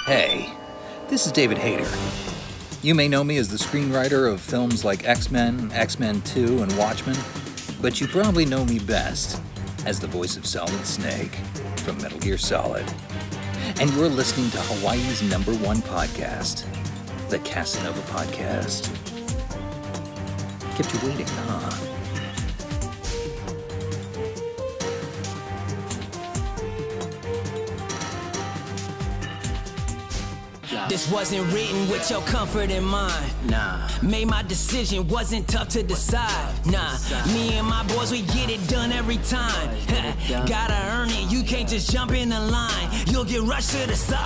Hey, this is David Hayter. You may know me as the screenwriter of films like X-Men, X-Men 2, and Watchmen, but you probably know me best as the voice of Solid Snake from Metal Gear Solid. And you're listening to Hawaii's #1 podcast, the Kasanova Podcast. Kept you waiting, huh? This wasn't written with your comfort in mind. Nah. Made my decision, wasn't tough to decide. Nah, me and my boys, we get it done every time. Gotta earn it, you can't just jump in the line. You'll get rushed to the side.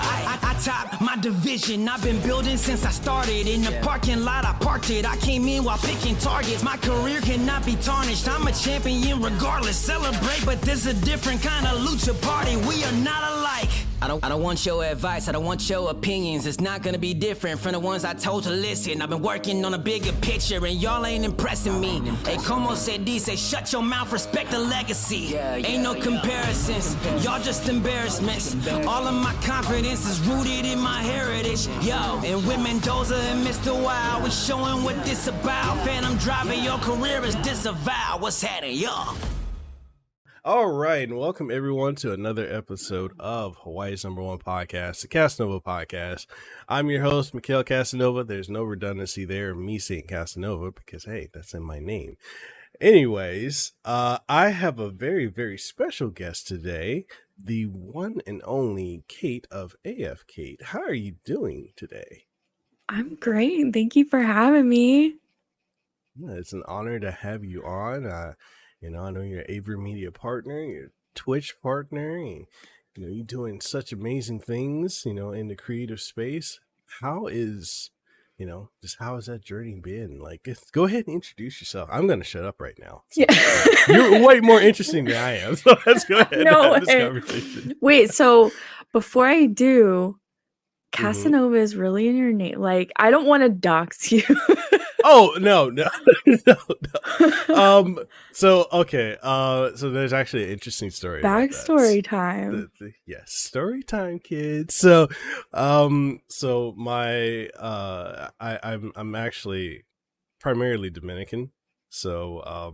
I top my division, I've been building since I started. In the parking lot, I parked it. I came in while picking targets. My career cannot be tarnished. I'm a champion regardless. Celebrate, but this a different kind of lucha party. We are not alike. I don't want your advice, I don't want your opinions. It's not gonna be different from the ones I told to listen. I've been working on a bigger picture and y'all ain't impressing me. Hey, como se dice, shut your mouth, respect the legacy. Ain't no comparisons, y'all just embarrassments. All of my confidence is rooted in my heritage. Yo, and with Mendoza and Mr. Wow, we showing what this about. Phantom driving, your career is disavowed. What's happening, y'all? All right, and welcome everyone to another episode of Hawaii's #1 podcast, the Kasanova Podcast. I'm your host, Mikhail Kasanova. There's no redundancy there, me saying Kasanova, because, hey, that's in my name. Anyways, I have a very, very special guest today, the one and only Kate of afKayt. How are you doing today? I'm great. Thank you for having me. Yeah, it's an honor to have you on. I know you're an Avery Media partner, you're a Twitch partner, and, you're doing such amazing things, in the creative space. How is that journey been? Like, go ahead and introduce yourself. I'm going to shut up right now. So, Yeah. You're way more interesting than I am, so let's go ahead and have this conversation. Wait, so before I do, Casanova is really in your name. Like, I don't want to dox you. Oh, no. So there's actually an interesting story. Backstory time. Yes, story time, kids. So, I'm actually primarily Dominican. So,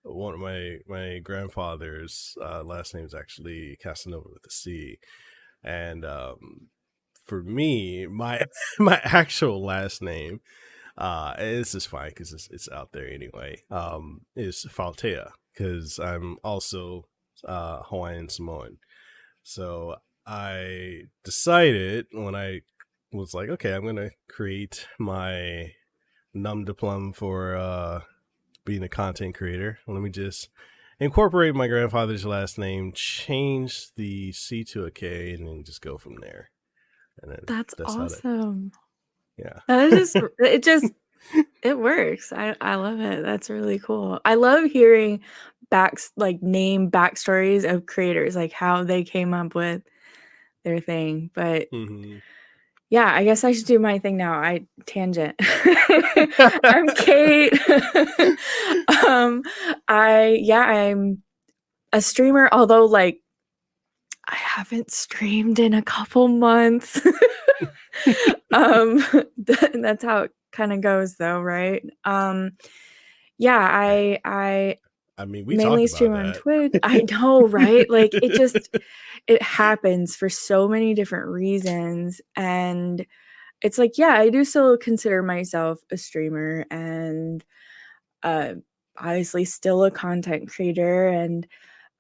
one of my grandfather's last name is actually Casanova with a C, and for me, my actual last name. This is fine because it's out there anyway. Is Faltea because I'm also Hawaiian Samoan. So I decided when I was like, okay, I'm gonna create my nom de plume for being a content creator. Let me just incorporate my grandfather's last name, change the C to a K, and then just go from there. And then That's awesome. Yeah. That is it works. I love it. That's really cool. I love hearing name backstories of creators, like how they came up with their thing. But yeah, I guess I should do my thing now. Tangent. I'm Kate. I'm a streamer, although I haven't streamed in a couple months. That's how it kind of goes though, right? I we mainly stream on Twitch. I know, right? Like it happens for so many different reasons, and it's like, yeah, I do still consider myself a streamer and obviously still a content creator, and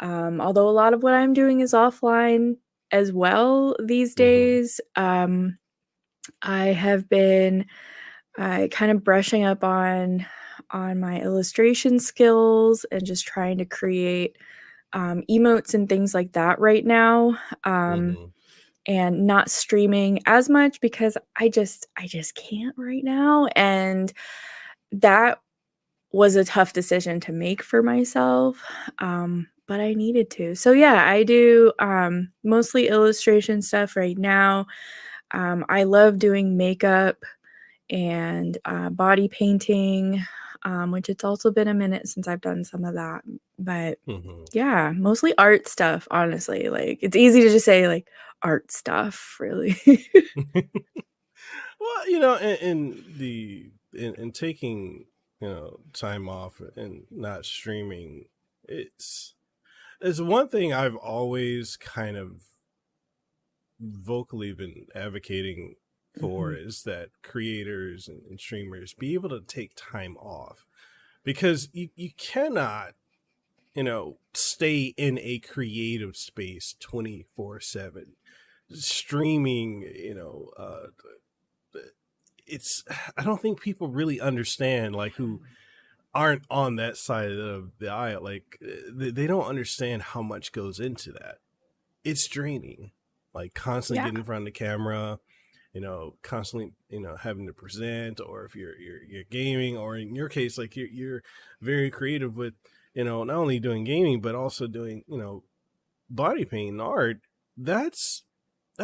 although a lot of what I'm doing is offline as well these days, I have been kind of brushing up on my illustration skills and just trying to create emotes and things like that right now, and not streaming as much because I just can't right now, and that was a tough decision to make for myself, but I needed to. So yeah, I do mostly illustration stuff right now. I love doing makeup and body painting. which it's also been a minute since I've done some of that. But Mm-hmm. yeah, mostly art stuff, honestly. Like, it's easy to just say like art stuff, really. Well, in taking, time off and not streaming, it's one thing I've always kind of vocally been advocating for is that creators and streamers be able to take time off, because you cannot, stay in a creative space 24/7 streaming. I don't think people really understand, like, who aren't on that side of the aisle. Like, they don't understand how much goes into that. It's draining, like constantly getting in front of the camera, constantly, having to present, or if you're gaming, or in your case, like you're very creative with, not only doing gaming, but also doing, body paint and art. That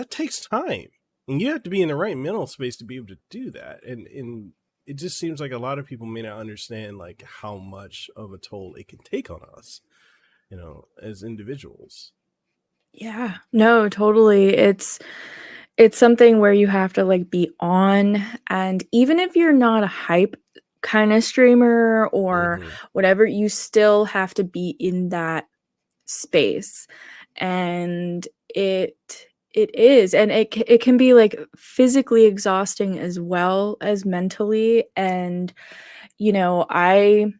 takes time, and you have to be in the right mental space to be able to do that. And it just seems like a lot of people may not understand, like, how much of a toll it can take on us, as individuals. Yeah, no, totally. It's something where you have to like be on, and even if you're not a hype kind of streamer or whatever, you still have to be in that space. And it is, and it can be like physically exhausting as well as mentally. And I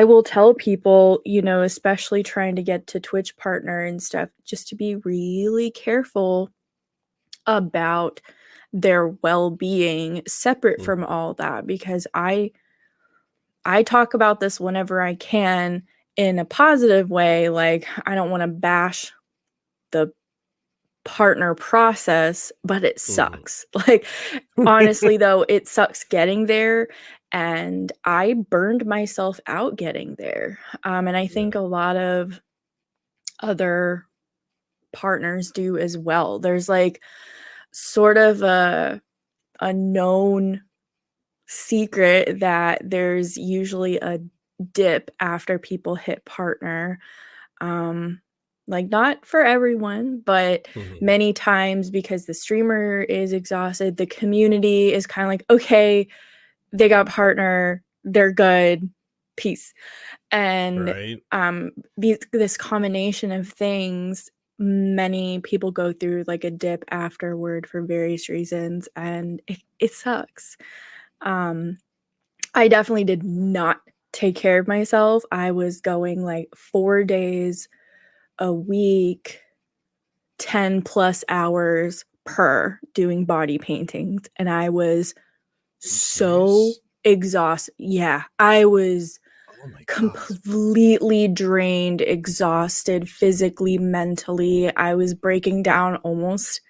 will tell people, especially trying to get to Twitch partner and stuff, just to be really careful about their well-being separate from all that, because I talk about this whenever I can in a positive way. Like, I don't want to bash the partner process, but it sucks. Like, honestly though, it sucks getting there, and I burned myself out getting there. And I think a lot of other partners do as well. There's like sort of a known secret that there's usually a dip after people hit partner. Like, not for everyone, but many times, because the streamer is exhausted, the community is kind of like, okay, they got partner, they're good, peace. And this combination of things, many people go through like a dip afterward for various reasons, and it sucks. I definitely did not take care of myself. I was going like 4 days a week, 10 plus hours per, doing body paintings, and I was so exhausted. Yeah, I was completely drained, exhausted, physically, mentally. I was breaking down almost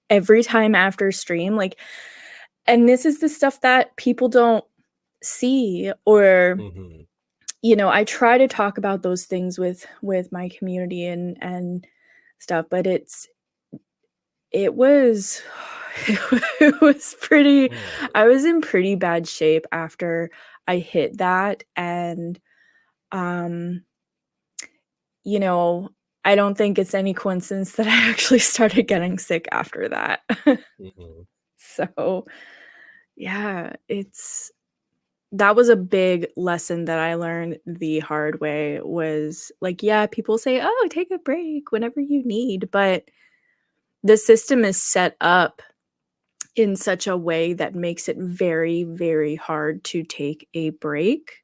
every time after stream. Like, and this is the stuff that people don't see, or I try to talk about those things with my community and stuff, but it was pretty, I was in pretty bad shape after I hit that. And I don't think it's any coincidence that I actually started getting sick after that. So yeah, that was a big lesson that I learned the hard way. Was like, yeah, people say, oh, take a break whenever you need, but the system is set up in such a way that makes it very, very hard to take a break.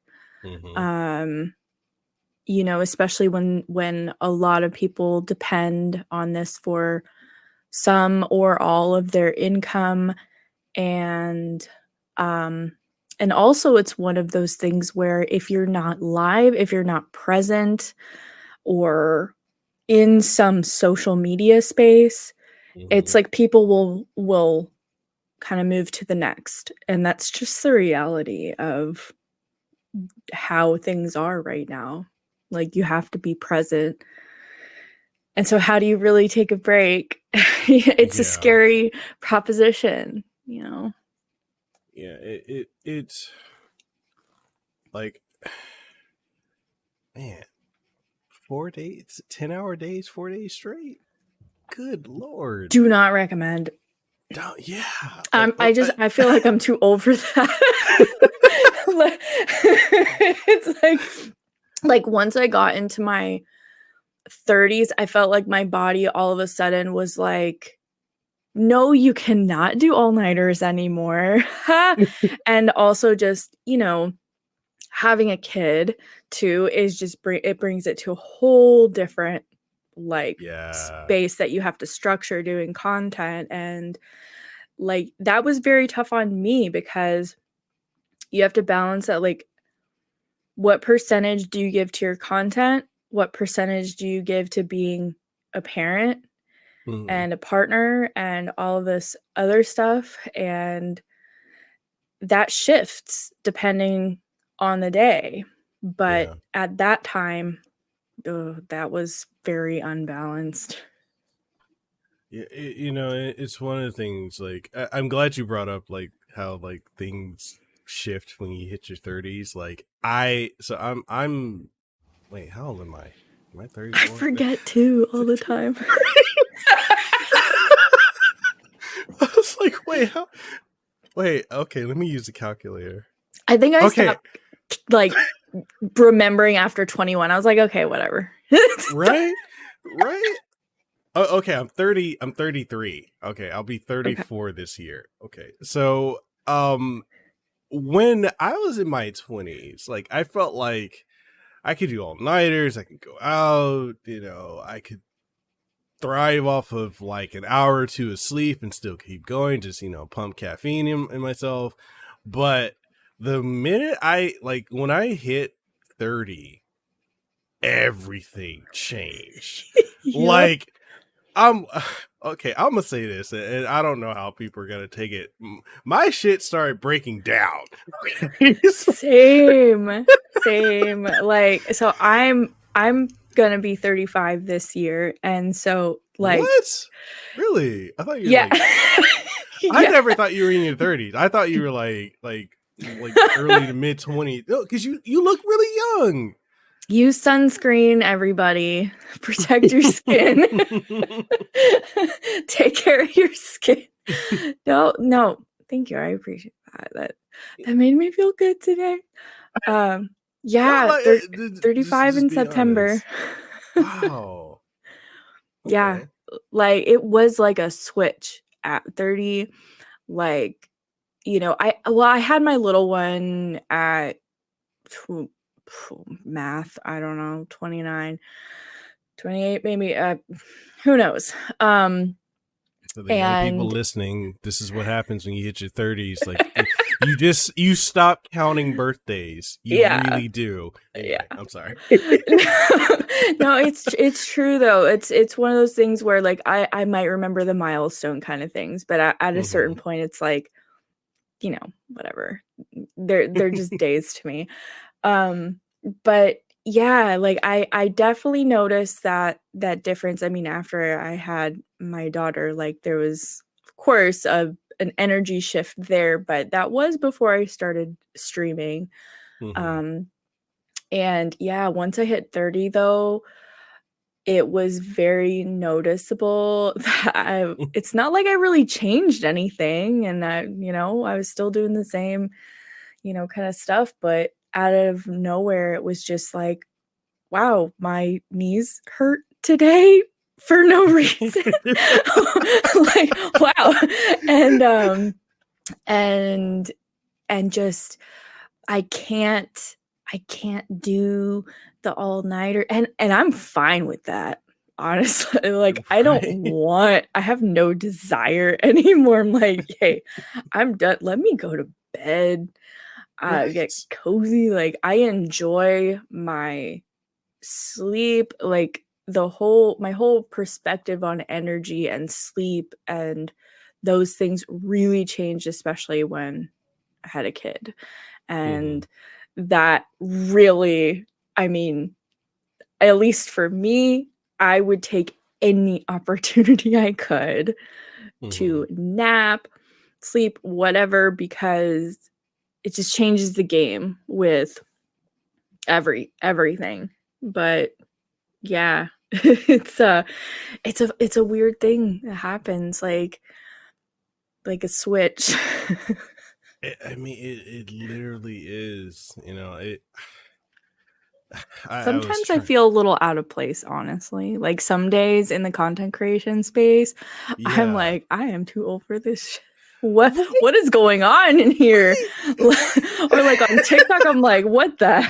Especially when a lot of people depend on this for some or all of their income. And also, it's one of those things where if you're not live, if you're not present or in some social media space, it's like people will kind of move to the next. And that's just the reality of how things are right now. Like, you have to be present. And so how do you really take a break? It's a scary proposition, Yeah, it's like, man, 4 days, 10-hour days, 4 days straight. Good Lord. Do not recommend. Yeah. I feel like I'm too old for that. It's like once I got into my 30s, I felt like my body all of a sudden was like, no, you cannot do all-nighters anymore. And also just, having a kid too is just it brings it to a whole different space that you have to structure doing content. And like that was very tough on me because you have to balance that, like, what percentage do you give to your content? What percentage do you give to being a parent and a partner and all of this other stuff? And that shifts depending on the day. But at that time, that was very unbalanced. Yeah, it's one of the things, like, I'm glad you brought up, like, how, like, things shift when you hit your 30s. Like, I'm wait, how old am I? Am I 34? I forget too all the time. I was like, wait, okay, let me use the calculator. I think I stopped, like, remembering after 21. I was like, okay, whatever. Right? Oh, okay, I'm 33. Okay, I'll be 34 this year. Okay. So, when I was in my 20s, like, I felt like I could do all-nighters, I could go out, I could thrive off of like an hour or two of sleep and still keep going, just, pump caffeine in myself. But the minute when I hit 30, everything changed. Like, I'm gonna say this, and I don't know how people are gonna take it. My shit started breaking down. Same. Like, so I'm gonna be 35 this year, and so, like, what? Really? I thought you were I never thought you were in your 30s. I thought you were like early to mid 20s. No, because you look really young. Use sunscreen, everybody. Protect your skin. Take care of your skin. No. Thank you. I appreciate that. That made me feel good today. 35 in September. Wow. Okay. Yeah. Like, it was like a switch at 30. Like, I had my little one at math, I don't know, 29, 28 maybe, who knows. So the young people listening, this is what happens when you hit your 30s. Like, you stop counting birthdays. You really do. Anyway, I'm sorry. No, it's true though. It's one of those things where, like, I might remember the milestone kind of things, but at a certain point, it's like, whatever. They're just days to me. But yeah, like, I definitely noticed that difference. I mean, after I had my daughter, like, there was, of course, an energy shift there, but that was before I started streaming. And yeah, once I hit 30 though, it was very noticeable that it's not like I really changed anything, and that, I was still doing the same, kind of stuff, but out of nowhere, it was just like, wow, my knees hurt today for no reason. Like, wow. And just, I can't do the all-nighter, and I'm fine with that, honestly. Like, I have no desire anymore. I'm like, hey, I'm done. Let me go to bed. Get cozy. Like, I enjoy my sleep. Like, my whole perspective on energy and sleep and those things really changed, especially when I had a kid. And that really, I mean, at least for me, I would take any opportunity I could to nap, sleep, whatever, because it just changes the game with everything. But yeah, it's a weird thing that happens, like a switch. It literally is. Sometimes I feel a little out of place, honestly. Like some days in the content creation space, I'm Yeah. like, I am too old for this shit. What is going on in here? Or like on TikTok, I'm like, what the?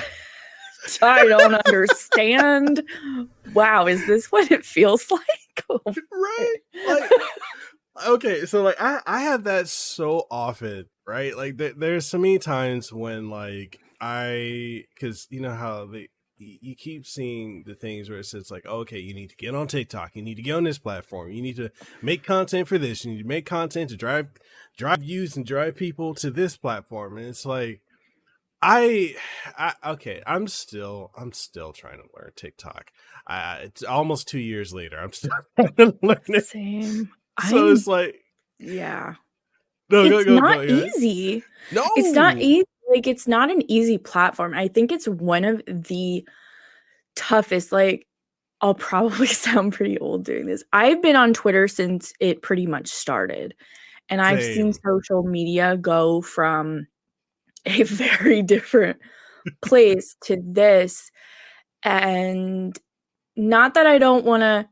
I don't understand. Wow, is this what it feels like? Right? Like, okay, so like I have that so often, right? Like there's so many times when like because you know how you keep seeing the things where it says like, okay, you need to get on TikTok, you need to get on this platform, you need to make content for this, you need to make content to drive views and drive people to this platform, and it's like okay, I'm still trying to learn TikTok. It's almost 2 years later. I'm still trying to learn it. Same. So it's like, yeah. No, it's not easy. No, it's not easy. Like, it's not an easy platform. I think it's one of the toughest. Like, I'll probably sound pretty old doing this. I've been on Twitter since it pretty much started. And I've seen social media go from a very different place to this. And not that I don't want to,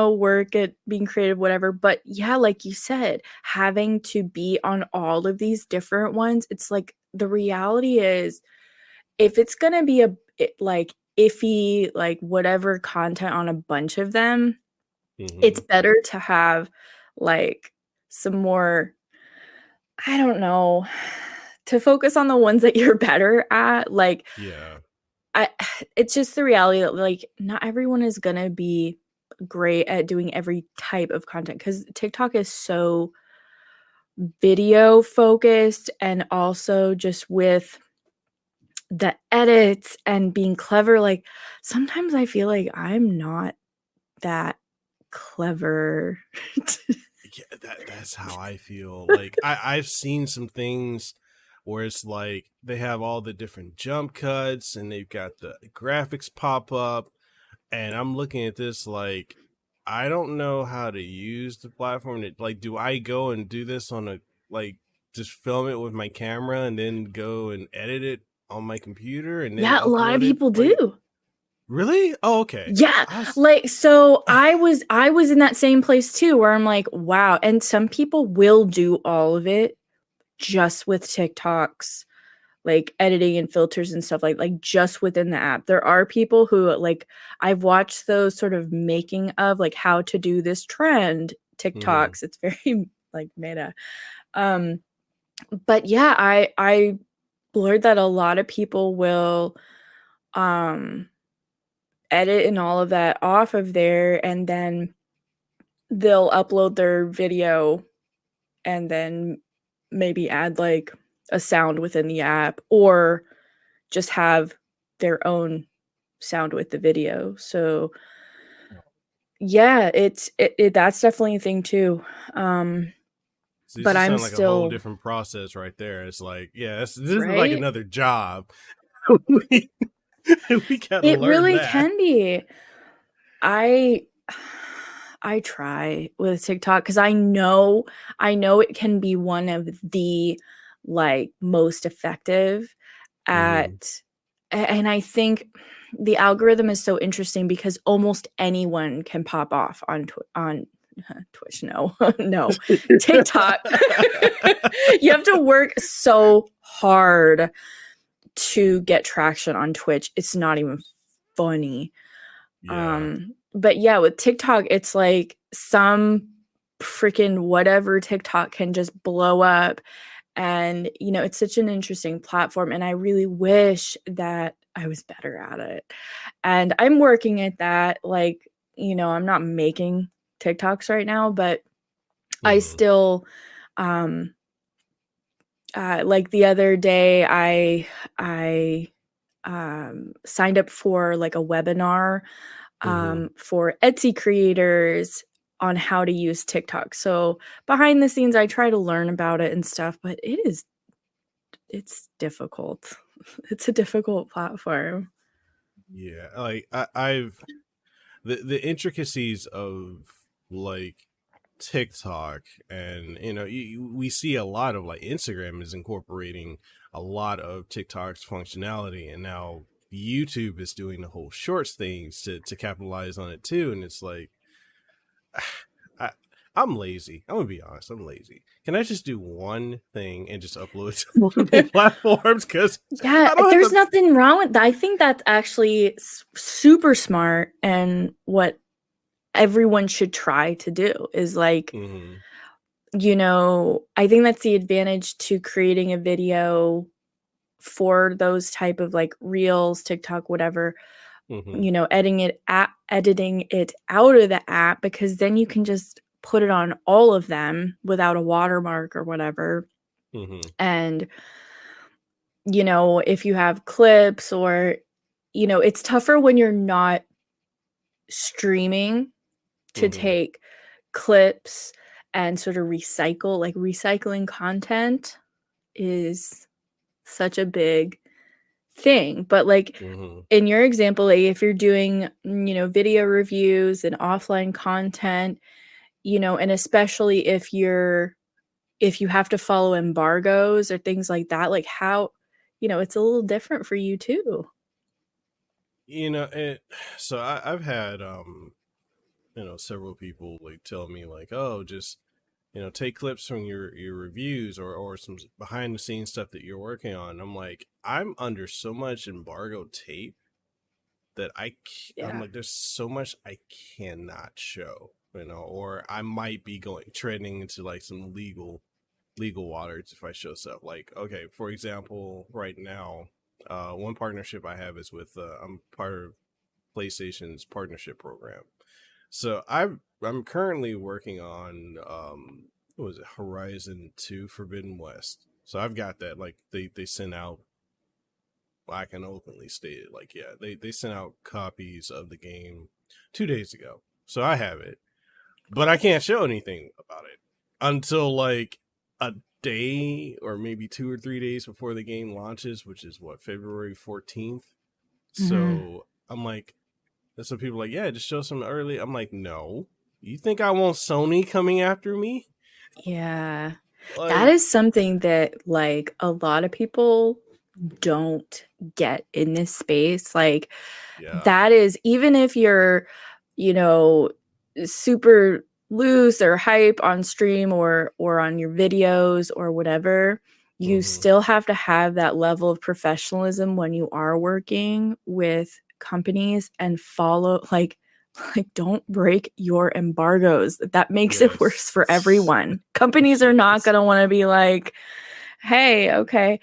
work at being creative, whatever. But yeah, like you said, having to be on all of these different ones, it's like the reality is if it's going to be like iffy, like whatever content on a bunch of them, it's better to have like some more, I don't know, to focus on the ones that you're better at. Like, it's just the reality that like not everyone is going to be great at doing every type of content because TikTok is so video focused, and also just with the edits and being clever. Like sometimes I feel like I'm not that clever. Yeah, that's how I feel. Like I've seen some things where it's like they have all the different jump cuts and they've got the graphics pop up, and I'm looking at this like I don't know how to use the platform. Like, do I go and do this on a just film it with my camera and then go and edit it on my computer and then a lot of people do. Really? Oh, okay. Yeah. Like, so I was in that same place too, where I'm like, wow. And some people will do all of it just with TikToks, like editing and filters and stuff like just within the app. There are people who like, I've watched those sort of making of like how to do this trend TikToks. It's very like meta. But yeah, I learned that a lot of people will, edit and all of that off of there, and then they'll upload their video and then maybe add like a sound within the app or just have their own sound with the video. So yeah, it's that's definitely a thing too. So but I'm like still a whole different process right there. It's like, yeah, this is right? like another job. we gotta it learn really that. Can be. I try with TikTok because I know it can be one of the like most effective at, and I think the algorithm is so interesting because almost anyone can pop off on Twitch. No, TikTok. You have to work so hard to get traction on Twitch. It's not even funny. Yeah. But yeah, with TikTok, it's like some freaking whatever TikTok can just blow up. And, it's such an interesting platform. And I really wish that I was better at it. And I'm working at that. Like, I'm not making TikToks right now, but I still, like the other day, I signed up for like a webinar for Etsy creators on how to use TikTok. So behind the scenes, I try to learn about it and stuff, but it's difficult. It's a difficult platform. Yeah, like I've the intricacies of like TikTok, and we see a lot of like Instagram is incorporating a lot of TikTok's functionality, and now YouTube is doing the whole shorts things to capitalize on it too. And it's like, I, I'm lazy. I'm gonna be honest. I'm lazy. Can I just do one thing and just upload it to multiple platforms? Because Yeah, I don't there's have to. nothing wrong with that. I think that's actually super smart, and what everyone should try to do is like, Mhm, I think that's the advantage to creating a video for those type of like reels, TikTok, whatever, mhm, editing it out of the app, because then you can just put it on all of them without a watermark or whatever. mhm, And if you have clips, or it's tougher when you're not streaming to mhm. take clips and sort of recycling content is such a big thing. But like Mhm. in your example, like if you're doing, video reviews and offline content, and especially if you have to follow embargoes or things like that, like how, it's a little different for you too. It. So I've had several people like tell me like, oh, just take clips from your reviews or some behind the scenes stuff that you're working on. I'm like, I'm under so much embargo tape that I'm Yeah. like, there's so much I cannot show, or I might be treading into like some legal waters if I show stuff. Like, okay, for example, right now, one partnership I have is with I'm part of PlayStation's partnership program. So I'm currently working on what was it, Horizon 2 Forbidden West. So I've got that. Like they sent out, I can openly state it, like, yeah, they sent out copies of the game 2 days ago. So I have it. But I can't show anything about it until like a day or maybe 2 or 3 days before the game launches, which is what, February 14th. Mhm. So I'm like, that's what people are like, yeah, just show some early. I'm like, no. You think I want Sony coming after me? Yeah. That Like, is something that like a lot of people don't get in this space. Like yeah. that is, even if you're, you know, super loose or hype on stream or on your videos or whatever, you Mm-hmm. still have to have that level of professionalism when you are working with companies, and follow like don't break your embargoes. That makes it worse for Yes. everyone. Companies are not Yes. going to want to be like, hey, okay,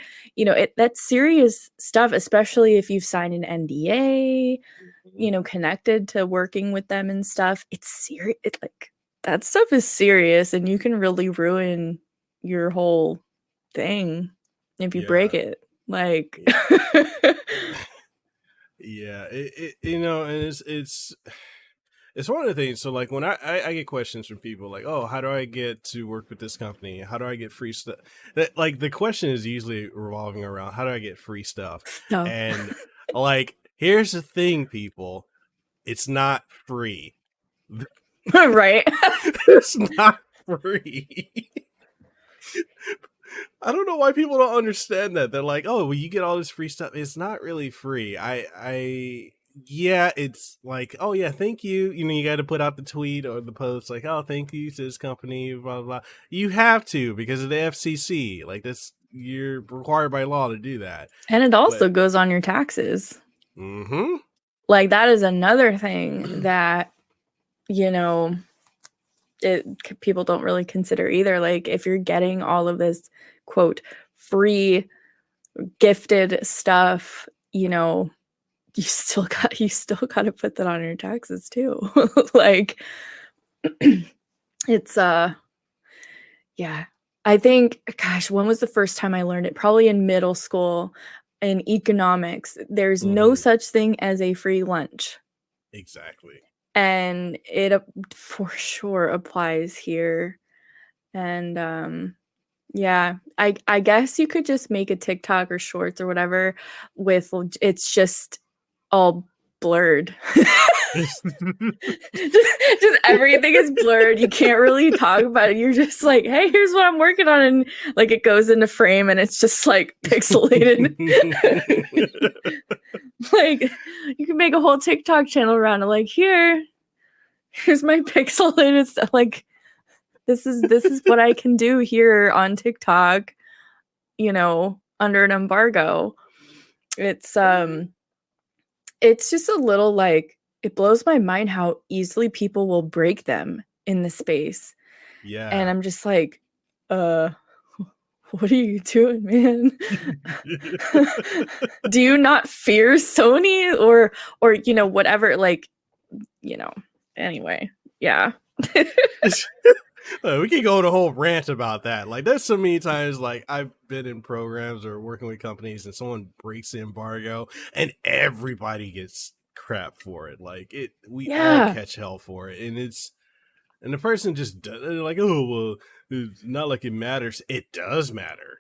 that's serious stuff, especially if you've signed an NDA, connected to working with them and stuff. It's serious. It's like that stuff is serious, and you can really ruin your whole thing if you break Yeah. it. Like, Yeah. And it's one of the things. So like when I get questions from people like, oh, how do I get to work with this company? How do I get free stuff? That, like, the question is usually revolving around, how do I get free stuff? stuff. And like, here's the thing, people, it's not free. Right. It's not free. I don't know why people don't understand that. They're like, oh, well, you get all this free stuff. It's not really free. Yeah, it's like, oh yeah, thank you. You got to put out the tweet or the post like, oh, thank you to this company, blah, blah, blah. You have to, because of the FCC. Like, you're required by law to do that. And it also But, goes on your taxes. mm-hmm. Like that is another thing that, people don't really consider either. Like if you're getting all of this quote free gifted stuff, you still got to put that on your taxes too. Like it's yeah. I think, gosh, when was the first time I learned it? Probably in middle school. In economics, there's no Mm-hmm. such thing as a free lunch. Exactly. And it for sure applies here. And yeah, I guess you could just make a TikTok or shorts or whatever with, it's just all blurred. just everything is blurred. You can't really talk about it. You're just like, hey, here's what I'm working on, and like it goes into frame and it's just like pixelated. Like you can make a whole TikTok channel around it. Like here's my pixelated stuff. Like this is what I can do here on TikTok, you know, under an embargo. It's just a little like, it blows my mind how easily people will break them in the space. Yeah. And I'm just like, what are you doing, man? Do you not fear Sony or, you know, whatever, like, you know, anyway. Yeah. We can go on a whole rant about that. Like, there's so many times, like, I've been in programs or working with companies and someone breaks the embargo and everybody gets crap for it. Like, we all catch hell for it. And the person just does, like, oh, well, it's not like it matters. It does matter.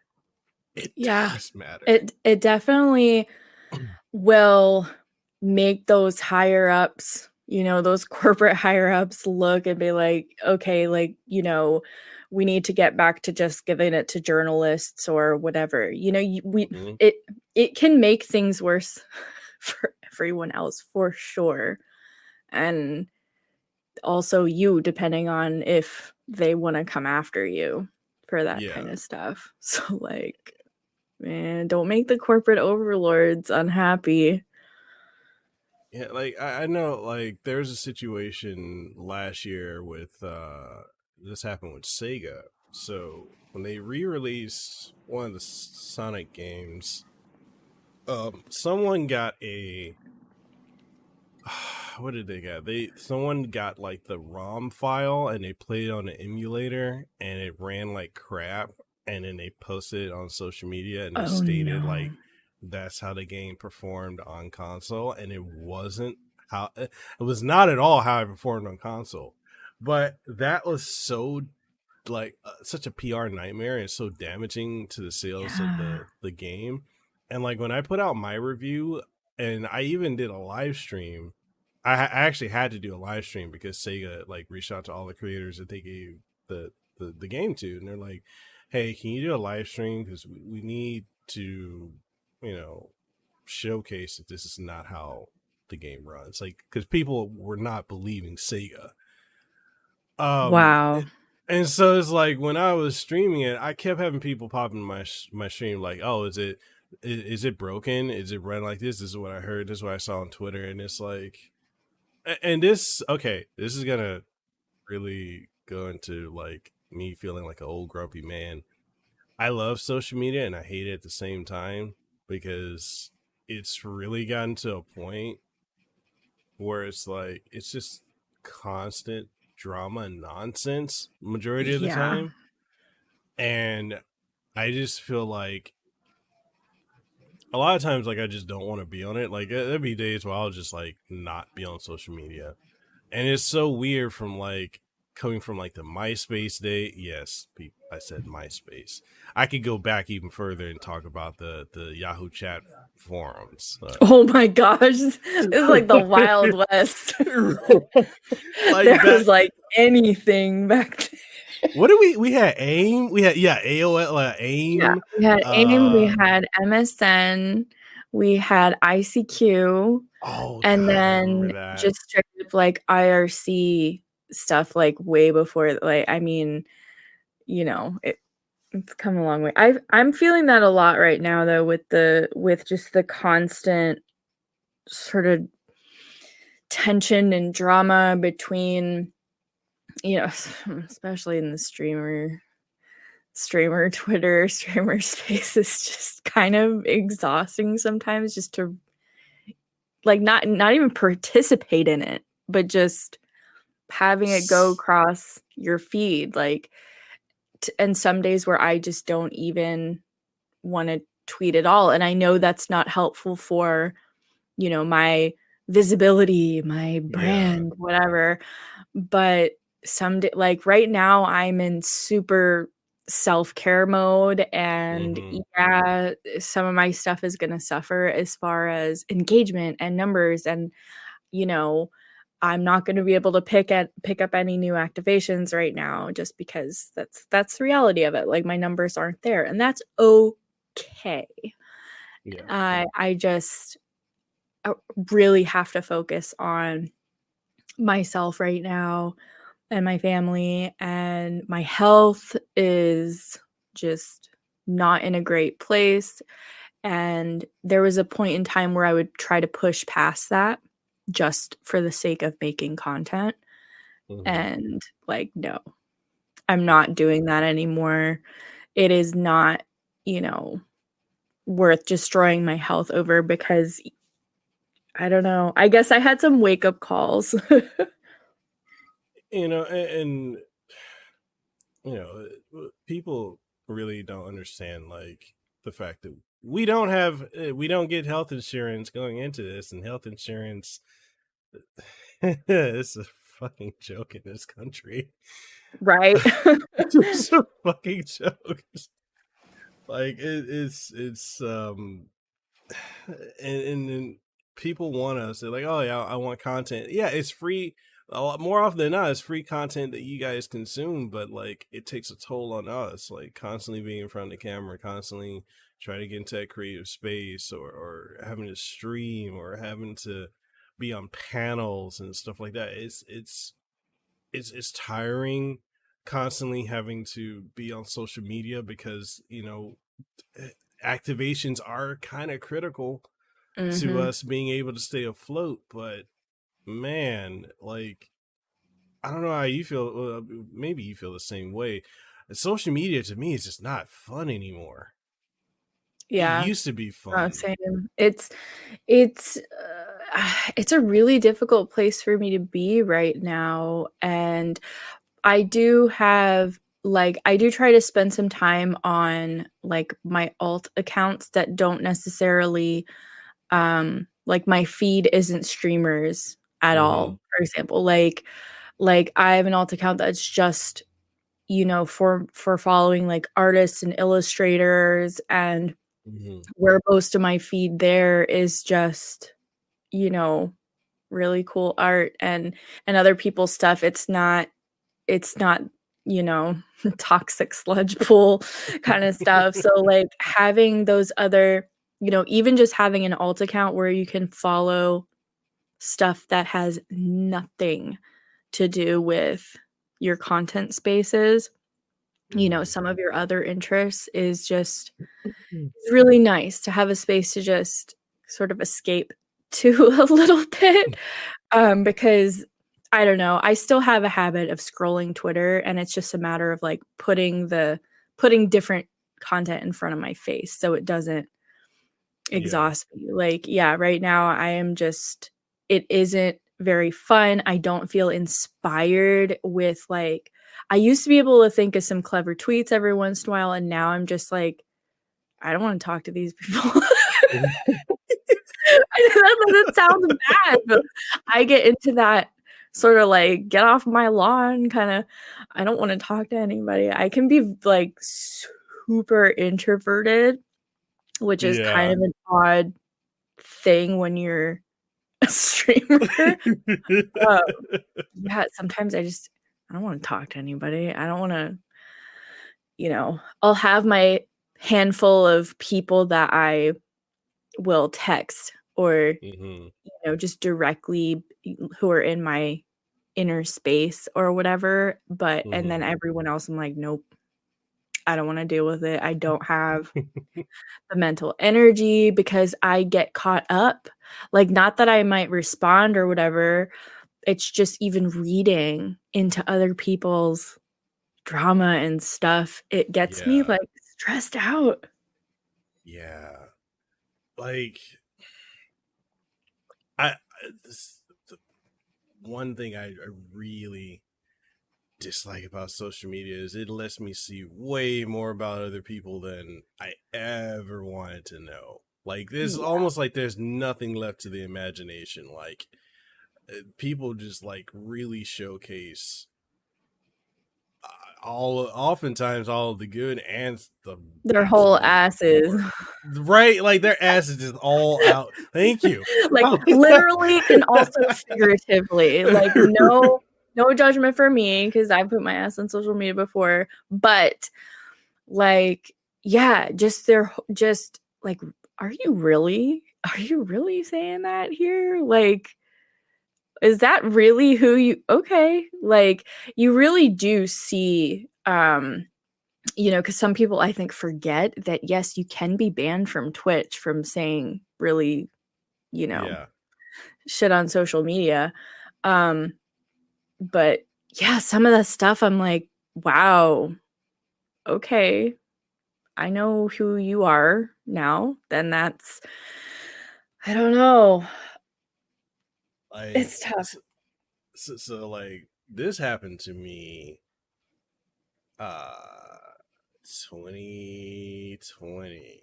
It does matter. It definitely will make those higher ups, you know, those corporate higher ups look and be like, okay, like, you know, we need to get back to just giving it to journalists or whatever. You know, it can make things worse for everyone else for sure. And also you, depending on if they want to come after you for that kind of stuff. So like, man, don't make the corporate overlords unhappy. Yeah, like I know, like there's a situation last year with this happened with Sega. So when they re-released one of the Sonic games, someone got a what did they get? Someone got like the ROM file and they played it on an emulator and it ran like crap, and then they posted it on social media and it stated like that's how the game performed on console, and it was not at all how it performed on console. But that was so like such a PR nightmare and so damaging to the sales of the game. And like when I put out my review, and I even did a live stream, I actually had to do a live stream because Sega like reached out to all the creators that they gave the game to, and they're like, hey, can you do a live stream because we need to, you know, showcase that this is not how the game runs, like because people were not believing Sega. Wow. And so it's like when I was streaming it, I kept having people pop in my stream like, oh, is it broken? Is it run like this? This is what I heard. This is what I saw on Twitter. And it's like, and this is gonna really go into like me feeling like an old grumpy man. I love social media and I hate it at the same time because it's really gotten to a point where it's like it's just constant drama and nonsense majority of the time. And I just feel like a lot of times like I just don't want to be on it. Like there'd be days where I'll just like not be on social media. And it's so weird from like coming from like the MySpace day. Yes, I said MySpace. I could go back even further and talk about the Yahoo chat forums. Oh my gosh, it's like the Wild West. Like there was like anything back then. What did we had AIM? We had AOL AIM. Yeah, we had AIM. We had MSN. We had ICQ. And then just straight up like IRC stuff, like way before. Like I mean, you know, it's come a long way. I'm feeling that a lot right now though, with just the constant sort of tension and drama between, you know, especially in the streamer Twitter, streamer space is just kind of exhausting sometimes, just to like not even participate in it, but just having it go across your feed, like and some days where I just don't even want to tweet at all. And I know that's not helpful for, you know, my visibility, my brand, whatever. But someday, like right now, I'm in super self-care mode, and Mm-hmm. yeah, some of my stuff is going to suffer as far as engagement and numbers, and you know, I'm not going to be able to pick up any new activations right now just because that's the reality of it. Like my numbers aren't there, and that's okay. Yeah. I just really have to focus on myself right now and my family, and my health is just not in a great place. And there was a point in time where I would try to push past that just for the sake of making content. Mm-hmm. And like, no, I'm not doing that anymore. It is not, worth destroying my health over, because I don't know. I guess I had some wake up calls. And people really don't understand like the fact that we don't get health insurance going into this, and health insurance is a fucking joke in this country. Right. It's a fucking joke. Like it's and people want us. They're like, oh yeah, I want content. Yeah, it's free. A lot more often than not, it's free content that you guys consume, but like it takes a toll on us. Like constantly being in front of the camera, constantly trying to get into that creative space, or having to stream, or having to be on panels and stuff like that. It's tiring. Constantly having to be on social media because activations are kind of critical to us being able to stay afloat. But man, like, I don't know how you feel. Maybe you feel the same way. Social media to me is just not fun anymore. Yeah. It used to be fun. Same. It's a really difficult place for me to be right now, and I do try to spend some time on like my alt accounts that don't necessarily like my feed isn't streamers at all. For example, like I have an alt account that's just for following like artists and illustrators, and where most of my feed there is just really cool art and other people's stuff. It's not toxic sludge pool kind of stuff. So like having those other, even just having an alt account where you can follow stuff that has nothing to do with your content spaces, some of your other interests, is just really nice to have a space to just sort of escape to a little bit. Because I don't know, I still have a habit of scrolling Twitter, and it's just a matter of like putting different content in front of my face so it doesn't exhaust me. Like, yeah, right now it isn't very fun. I don't feel inspired with like, I used to be able to think of some clever tweets every once in a while, and now I'm just like, I don't want to talk to these people. That sounds bad, but I get into that sort of like get off my lawn kind of. I don't want to talk to anybody. I can be like super introverted, which is kind of an odd thing when you're a streamer. Yeah, sometimes I don't want to talk to anybody. I don't want to, I'll have my handful of people that I will text or just directly who are in my inner space or whatever, but and then everyone else I'm like, nope, I don't want to deal with it. I don't have the mental energy, because I get caught up, like, not that I might respond or whatever, it's just even reading into other people's drama and stuff, it gets me like stressed out. Yeah. Like, the one thing I really dislike about social media is it lets me see way more about other people than I ever wanted to know. Like, there's almost like there's nothing left to the imagination. Like, people just like really showcase oftentimes all of the good and their whole asses. Right, like their ass is just all out. Thank you. Like literally and also figuratively. Like no judgment for me because I put my ass on social media before, but like yeah, they're just like, are you really saying that here? Like, is that really who you? Okay, like you really do see because some people I think forget that yes, you can be banned from Twitch from saying really, shit on social media. But yeah, some of the stuff I'm like, wow, okay, I know who you are now. Then that's, I don't know. Like, It's tough. So like this happened to me 2020.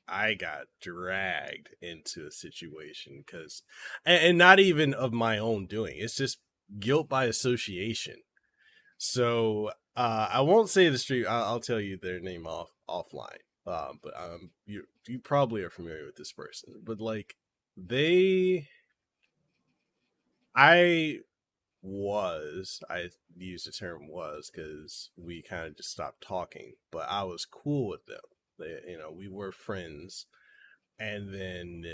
I got dragged into a situation because and not even of my own doing. It's just guilt by association. So I won't say the street. I'll tell you their name offline. But you probably are familiar with this person. But like I used the term was because we kind of just stopped talking, but I was cool with them. We were friends, and then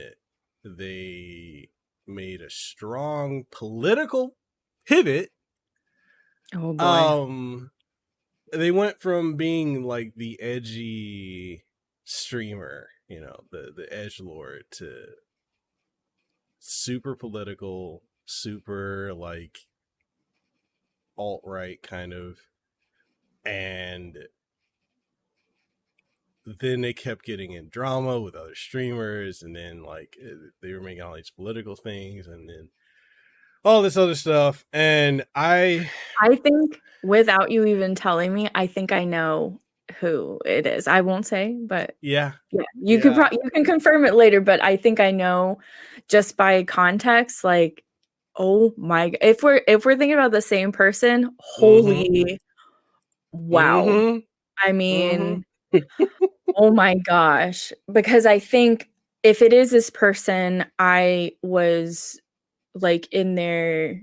they made a strong political pivot. Oh boy. They went from being like the edgy streamer, the edgelord, to super political, super like alt-right kind of, and then they kept getting in drama with other streamers, and then like they were making all these political things, and then all this other stuff. And I think without you even telling me, I think I know who it is. I won't say, but yeah, you can confirm it later, but I think I know just by context. Like, oh my, if we're thinking about the same person, holy wow. Mm-hmm. I mean, oh my gosh, because I think if it is this person, I was like in their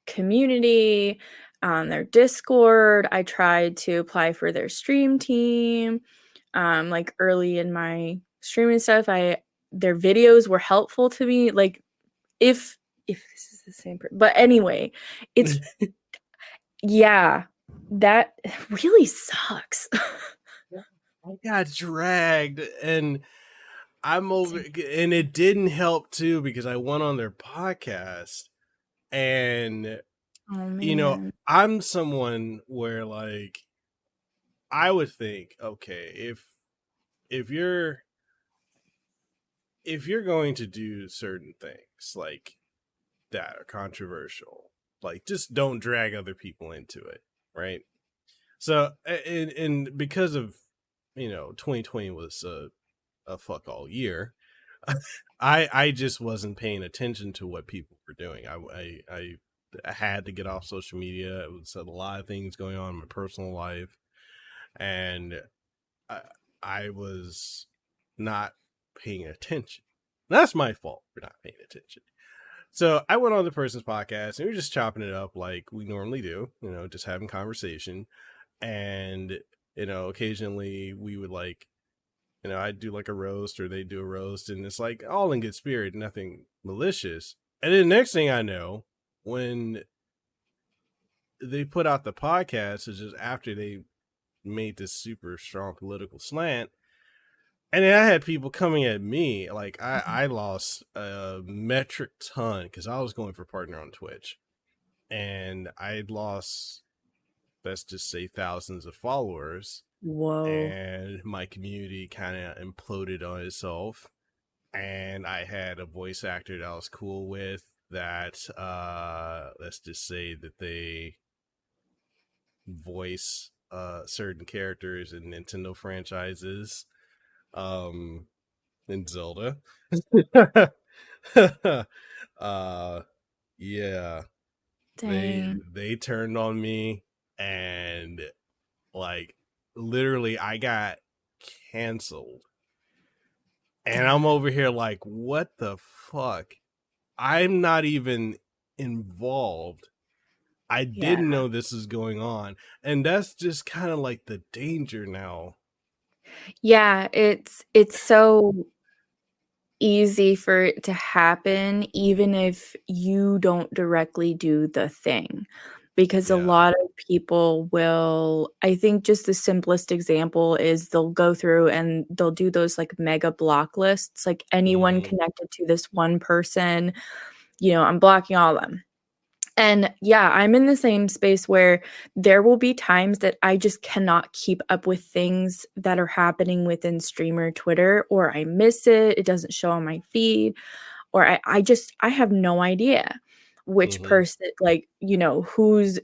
community, on their Discord. I tried to apply for their stream team. Like early in my streaming stuff, their videos were helpful to me. Like if this is the same person, but anyway, it's yeah, that really sucks. I got dragged, and I'm over, and it didn't help too because I went on their podcast, and I'm someone where like I would think, okay, if you're going to do certain things like that are controversial, like just don't drag other people into it, right? So and because of 2020 was a fuck all year, I just wasn't paying attention to what people were doing. I had to get off social media. It was a lot of things going on in my personal life, and I was not paying attention. That's my fault for not paying attention. So I went on the person's podcast, and we were just chopping it up like we normally do, just having conversation. And, occasionally we would like, I'd do like a roast, or they'd do a roast, and it's like all in good spirit, nothing malicious. And then the next thing I know, when they put out the podcast, is just after they made this super strong political slant. And then I had people coming at me, like I lost a metric ton because I was going for partner on Twitch, and I'd lost, let's just say, thousands of followers. Whoa. And my community kind of imploded on itself. And I had a voice actor that I was cool with that, let's just say that they voice certain characters in Nintendo franchises, in Zelda. Yeah. Dang. They turned on me, and like literally I got canceled. And I'm over here like, what the fuck? I'm not even involved. I didn't know this is going on. And that's just kind of like the danger now. Yeah, it's so easy for it to happen even if you don't directly do the thing. Because a lot of people will, I think just the simplest example is they'll go through and they'll do those like mega block lists, like anyone connected to this one person, I'm blocking all of them. And yeah, I'm in the same space where there will be times that I just cannot keep up with things that are happening within streamer Twitter, or I miss it. It doesn't show on my feed, or I have no idea which person, like, who's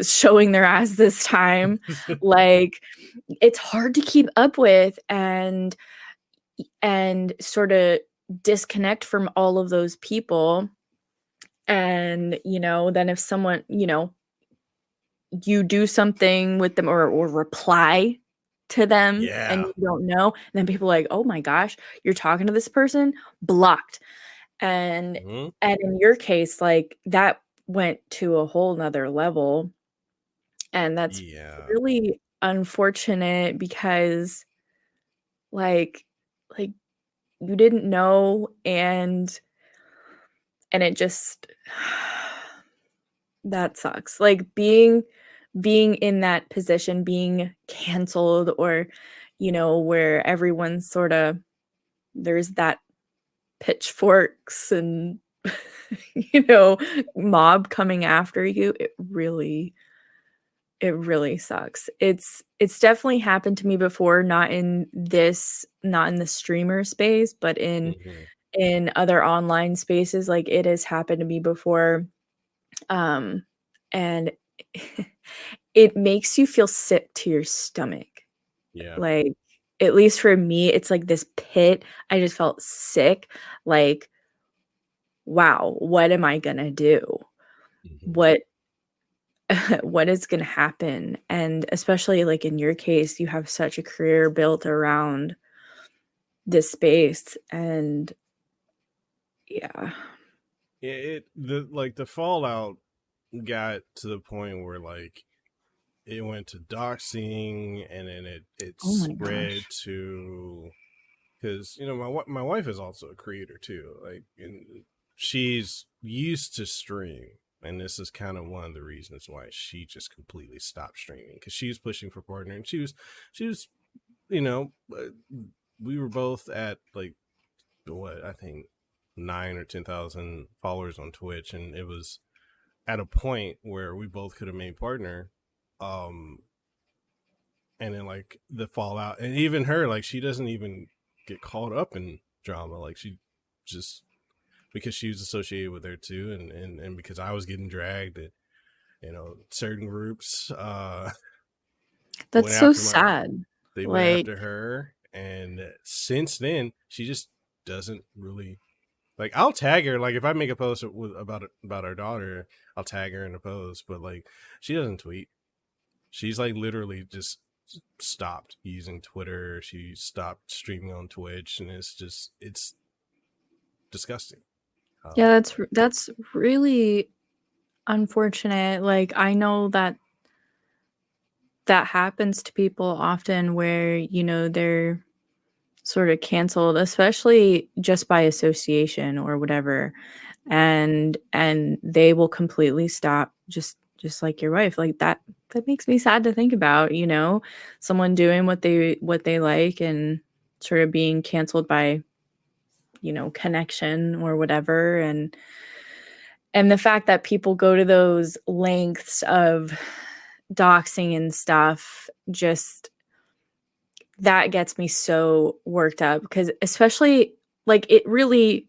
showing their ass this time. Like, it's hard to keep up with and sort of disconnect from all of those people. And, then if someone, you do something with them or reply to them and you don't know, and then people are like, oh my gosh, you're talking to this person, blocked. And in your case, like, that went to a whole nother level. And that's really unfortunate because like you didn't know, and it just that sucks. Like being in that position, being canceled, or where everyone's sort of, there's that pitchforks and mob coming after you. It really sucks. It's definitely happened to me before, not in the streamer space, but in other online spaces. Like, it has happened to me before. And it makes you feel sick to your stomach. Yeah. Like, at least for me, it's like this pit. I just felt sick. Like, wow, what am I gonna do? What is gonna happen? And especially like in your case, you have such a career built around this space, and the fallout got to the point where like it went to doxing, and then it spread to, because my wife is also a creator too, like, and she's used to stream, and this is kind of one of the reasons why she just completely stopped streaming, because she was pushing for partner, and she was we were both at like what I think 9 or 10,000 followers on Twitch, and it was at a point where we both could have made partner. And then like the fallout, and even her, like, she doesn't even get caught up in drama. Like, she just, because she was associated with her too, and because I was getting dragged at, certain groups. That's so sad. They went after her, and since then she just doesn't really, like, I'll tag her, like if I make a post about our daughter, I'll tag her in a post, but like she doesn't tweet. She's like literally just stopped using Twitter. She stopped streaming on Twitch, and it's disgusting. Yeah, that's really unfortunate. Like, I know that happens to people often where, they're sort of canceled, especially just by association or whatever. And they will completely stop, just like your wife. Like, that makes me sad to think about, someone doing what they like and sort of being canceled by, connection or whatever. And the fact that people go to those lengths of doxing and stuff, just, that gets me so worked up, because especially like it really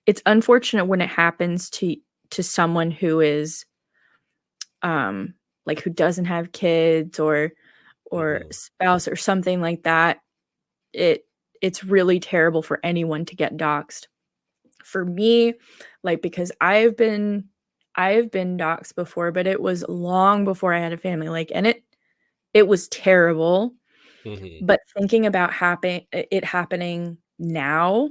it's unfortunate when it happens to someone who is like, who doesn't have kids or spouse or something like that. It's really terrible for anyone to get doxed. For me, like, because I've been doxed before, but it was long before I had a family. Like, and it was terrible. Mm-hmm. But thinking about it happening now,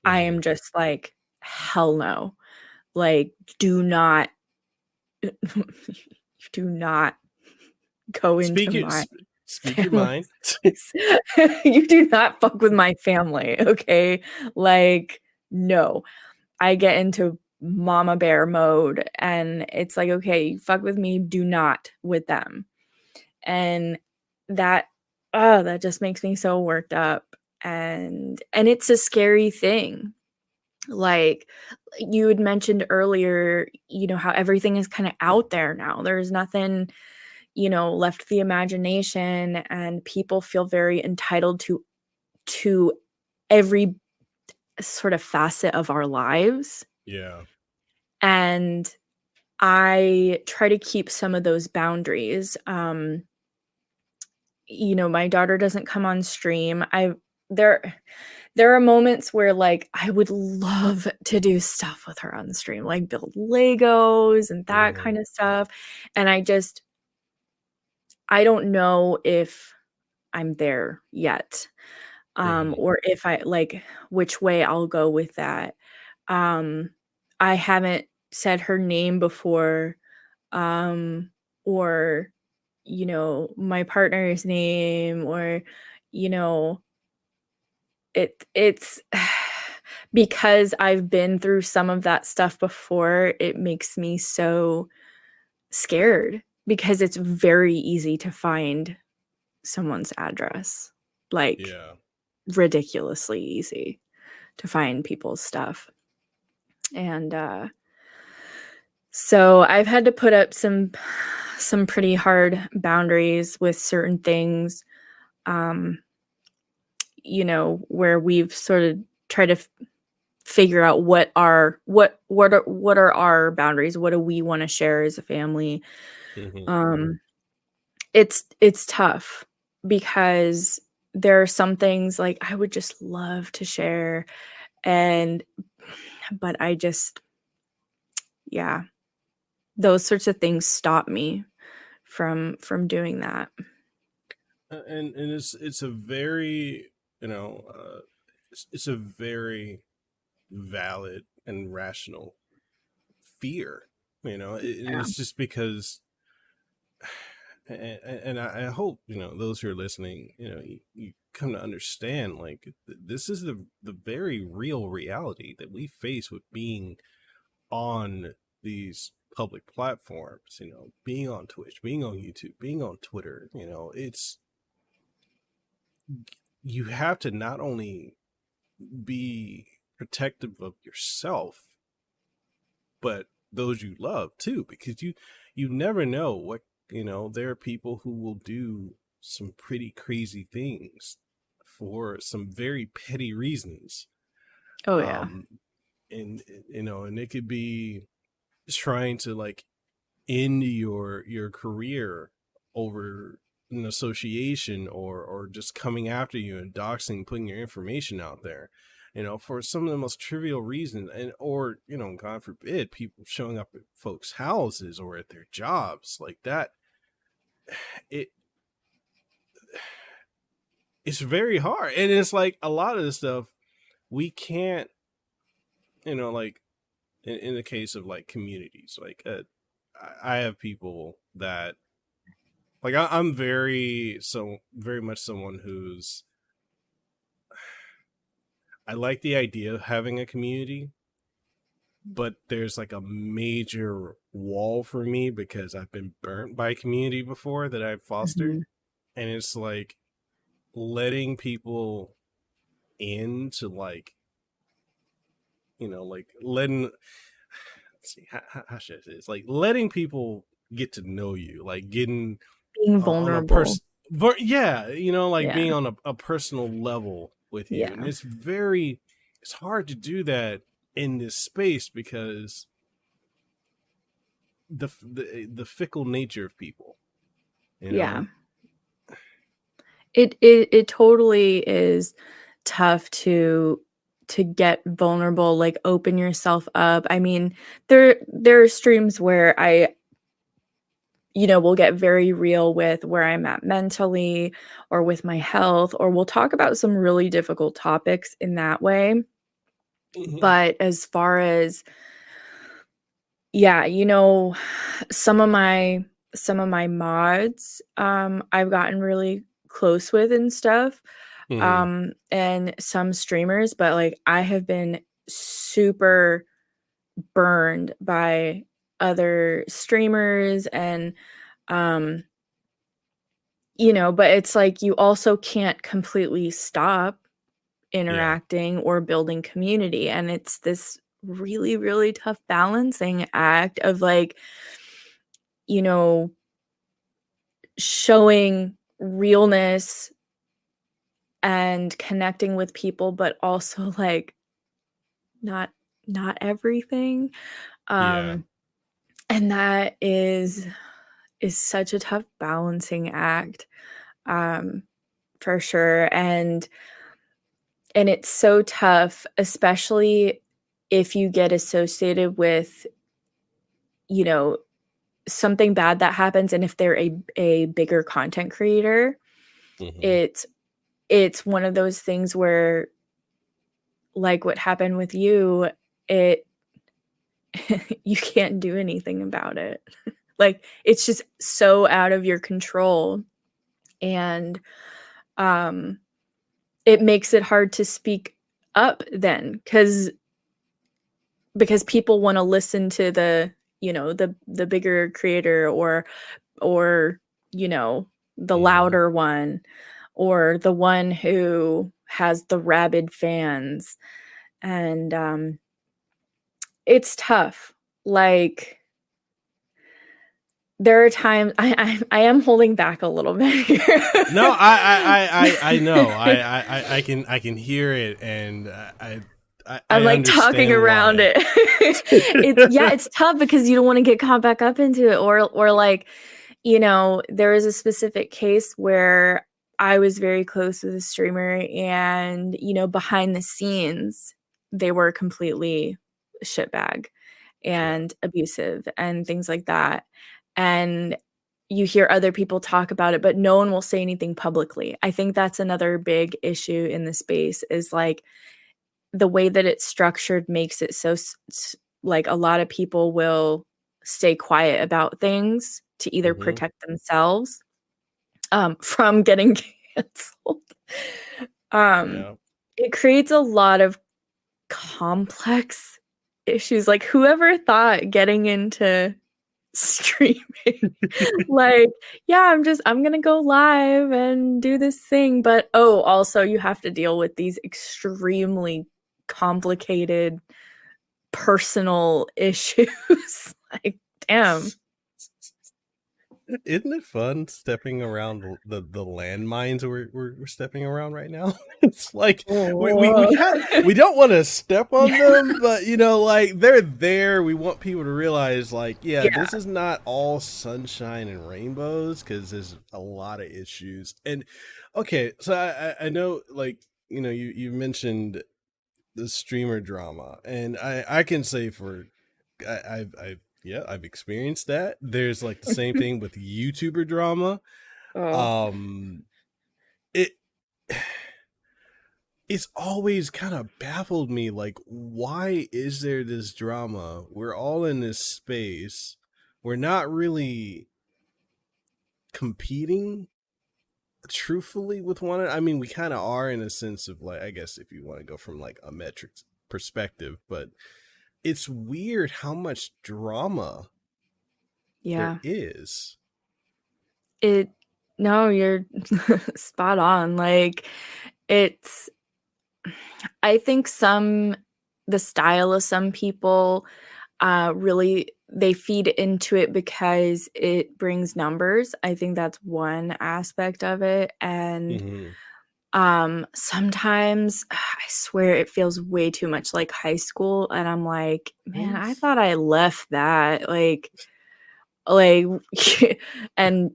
I Mm-hmm. am just like, hell no. Like, do not do not go into Speak your my speak your family mind. space. You do not fuck with my family, okay? Like, no. I get into mama bear mode, and it's like, okay, you fuck with me, do not with them. And that that just makes me so worked up, and it's a scary thing. Like you had mentioned earlier, how everything is kind of out there now. There's nothing, left to the imagination, and people feel very entitled to every sort of facet of our lives. Yeah. And I try to keep some of those boundaries. My daughter doesn't come on stream. There are moments where like I would love to do stuff with her on the stream, like build Legos and that Mm-hmm. kind of stuff. And I don't know if I'm there yet. Mm-hmm. Or if I like which way I'll go with that. I haven't said her name before, or my partner's name, or you know it's because I've been through some of that stuff before. It makes me so scared because it's very easy to find someone's address, like Yeah. ridiculously easy to find people's stuff. And so I've had to put up some pretty hard boundaries with certain things, where we've sort of tried to figure out what are our boundaries, what do we want to share as a family. Mm-hmm. It's tough because there are some things like I would just love to share, but I just, yeah, those sorts of things stop me from doing that. And it's a very, it's a very valid and rational fear. And Yeah. it's just because, and I hope those who are listening, you come to understand, like, this is the very real reality that we face with being on these public platforms, being on Twitch, being on YouTube, being on Twitter. It's, you have to not only be protective of yourself, but those you love too, because you never know what, there are people who will do some pretty crazy things for some very petty reasons. Oh yeah. And and it could be trying to like end your career over an association, or just coming after you and doxing, putting your information out there, for some of the most trivial reasons. And or God forbid, people showing up at folks' houses or at their jobs like that. It's very hard, and it's like a lot of the stuff we can't, like in the case of like communities, like I have people that, like, I'm very much someone who's, I like the idea of having a community, but there's like a major wall for me because I've been burnt by community before that I've fostered. Mhm. And it's like letting people into, like, like letting, let's see, how should I say this? Like letting people get to know you, like getting Being on a vulnerable. yeah, like Yeah. being on a personal level with you. Yeah. And it's hard to do that in this space because the fickle nature of people, Yeah. It totally is tough to get vulnerable, like open yourself up. I mean, there are streams where we'll get very real with where I'm at mentally or with my health, or we'll talk about some really difficult topics in that way. But as far as, some of my mods, I've gotten really close with and stuff, and some streamers, but like I have been super burned by other streamers and but it's like you also can't completely stop interacting or building community, and it's this really, really tough balancing act of like, showing realness and connecting with people, but also like not everything. And that is such a tough balancing act, for sure. And it's so tough, especially if you get associated with, something bad that happens, and if they're a bigger content creator, it's one of those things where, like what happened with you, you can't do anything about it. Like, it's just so out of your control, and it makes it hard to speak up then, because people want to listen to the the bigger creator, or the louder one, or the one who has the rabid fans. And it's tough. Like, there are times I am holding back a little bit here. No, I know. I can hear it, and I'm like talking around it. It's tough because you don't want to get caught back up into it, or like, there is a specific case where I was very close with a streamer, and behind the scenes they were completely shitbag and abusive and things like that. And you hear other people talk about it, but no one will say anything publicly. I think that's another big issue in the space, is like the way that it's structured makes it so like a lot of people will stay quiet about things to either protect themselves from getting canceled. It creates a lot of complex issues. Like, whoever thought getting into streaming like, I'm gonna go live and do this thing, but also you have to deal with these extremely complicated personal issues. Like, damn. Isn't it fun stepping around the landmines we're stepping around right now? It's like we don't want to step on them, but like, they're there. We want people to realize, like, this is not all sunshine and rainbows, because there's a lot of issues. And okay, so I know, like, you mentioned the streamer drama, and I can say I've experienced that. There's like the same thing with YouTuber drama. It's always kind of baffled me, like, why is there this drama? We're all in this space. We're not really competing truthfully with one another. I mean, we kind of are, in a sense of, like, I guess if you want to go from like a metrics perspective, but it's weird how much drama there is. No, you're spot on. Like, I think the style of some people really, they feed into it because it brings numbers. I think that's one aspect of it. And sometimes I swear it feels way too much like high school, and I'm like, man, I thought I left that, like and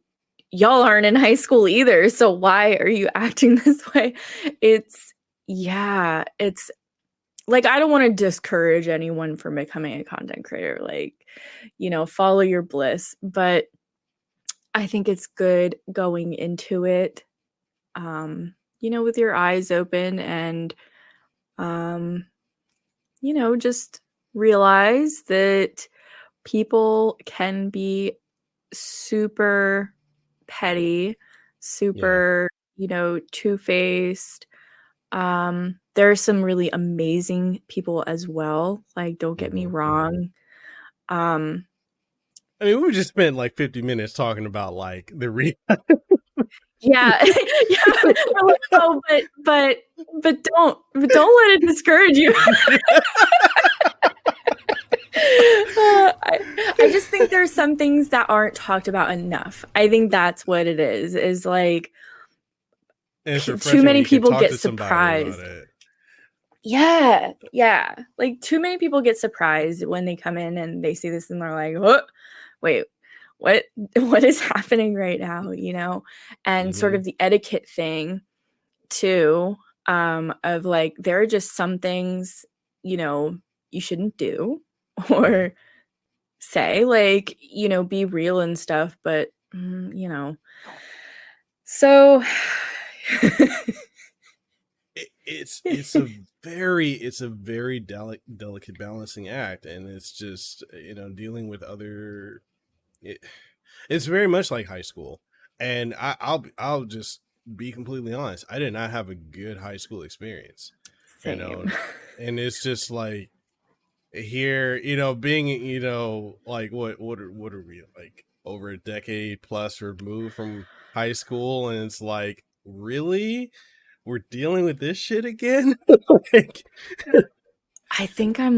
y'all aren't in high school either, so why are you acting this way? It's like, I don't want to discourage anyone from becoming a content creator, like, follow your bliss, but I think it's good going into it, with your eyes open and, just realize that people can be super petty, super, two-faced. There are some really amazing people as well. Like, don't get me wrong. Um, I mean, we just spent like 50 minutes talking about like yeah, yeah. We're like, no, but don't let it discourage you. I just think there's some things that aren't talked about enough. I think that's what it is like too many people get surprised. Yeah. Like too many people get surprised when they come in and they see this and they're like, "What? Wait, what is happening right now?" And sort of the etiquette thing too, of like there are just some things, you shouldn't do or say, like, be real and stuff, but so it's a very delicate balancing act, and it's just dealing with other. It's very much like high school, and I'll just be completely honest. I did not have a good high school experience, Same. And it's just like here, being like what are we like over a decade plus removed from high school, and it's like really. We're dealing with this shit again? Like, I think I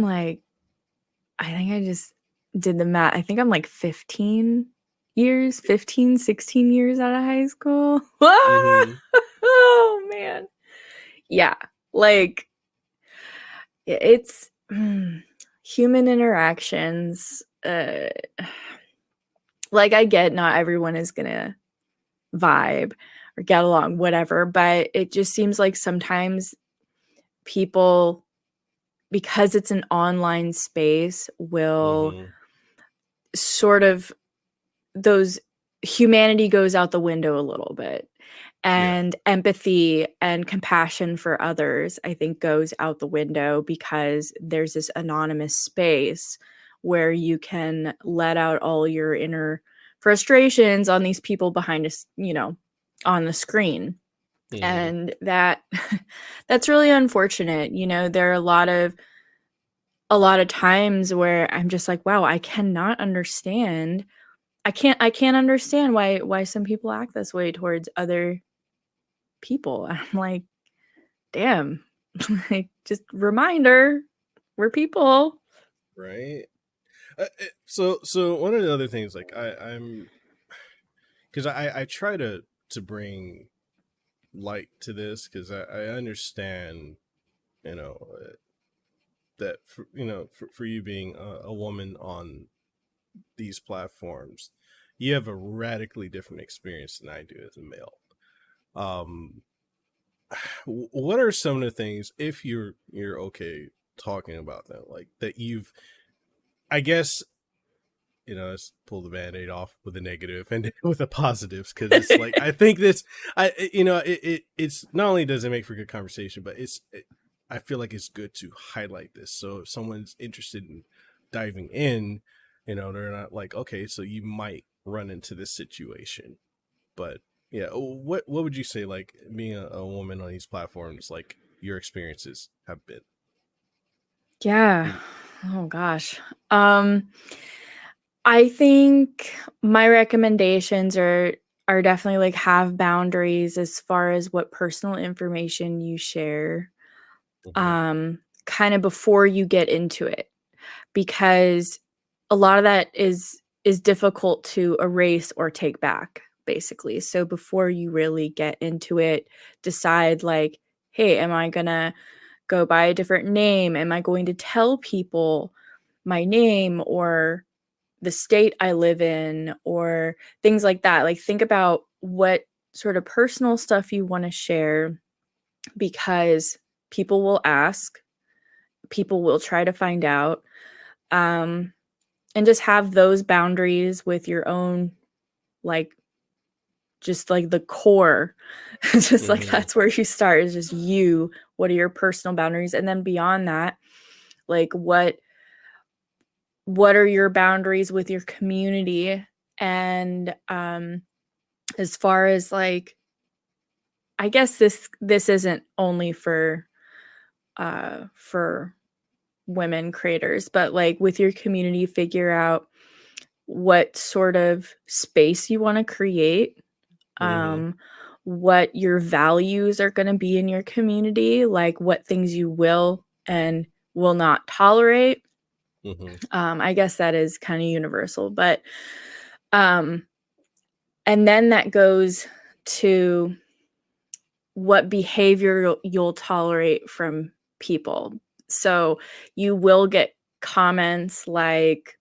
just did the math. I think I'm like 16 years out of high school. Oh, man. Yeah. Like, it's human interactions. Like, I get not everyone is going to vibe or get along, whatever, but it just seems like sometimes people, because it's an online space, will sort of, those humanity goes out the window a little bit, and empathy and compassion for others, I think, goes out the window because there's this anonymous space where you can let out all your inner frustrations on these people behind us, on the screen. And that's really unfortunate. There are a lot of times where I'm just like, wow, I cannot understand. I can't understand why some people act this way towards other people. I'm like, damn. Like, just reminder, we're people. Right. So one of the other things, like I'm because I try to bring light to this, because I understand, that for you being a woman on these platforms, you have a radically different experience than I do as a male. What are some of the things, if you're okay talking about that, like that you've, I guess, let's pull the Band-Aid off with a negative and with the positives, because it's like I think this, it's not only does it make for good conversation, but I feel like it's good to highlight this, so if someone's interested in diving in, they're not like, okay, so you might run into this situation. But yeah, what would you say, like, being a woman on these platforms, like your experiences have been? Yeah. Oh gosh. I think my recommendations are definitely like, have boundaries as far as what personal information you share, kind of before you get into it, because a lot of that is difficult to erase or take back, basically. So before you really get into it, decide like, hey, am I gonna go by a different name? Am I going to tell people my name or the state I live in, or things like that? Like, think about what sort of personal stuff you want to share, because people will ask, people will try to find out, and just have those boundaries with your own, like, just like the core. Just like that's where you start, is just you. What are your personal boundaries? And then beyond that, like what are your boundaries with your community? And as far as like, I guess this isn't only for women creators, but like with your community, figure out what sort of space you want to create, what your values are going to be in your community, like what things you will and will not tolerate. I guess that is kind of universal, but and then that goes to what behavior you'll tolerate from people. So you will get comments like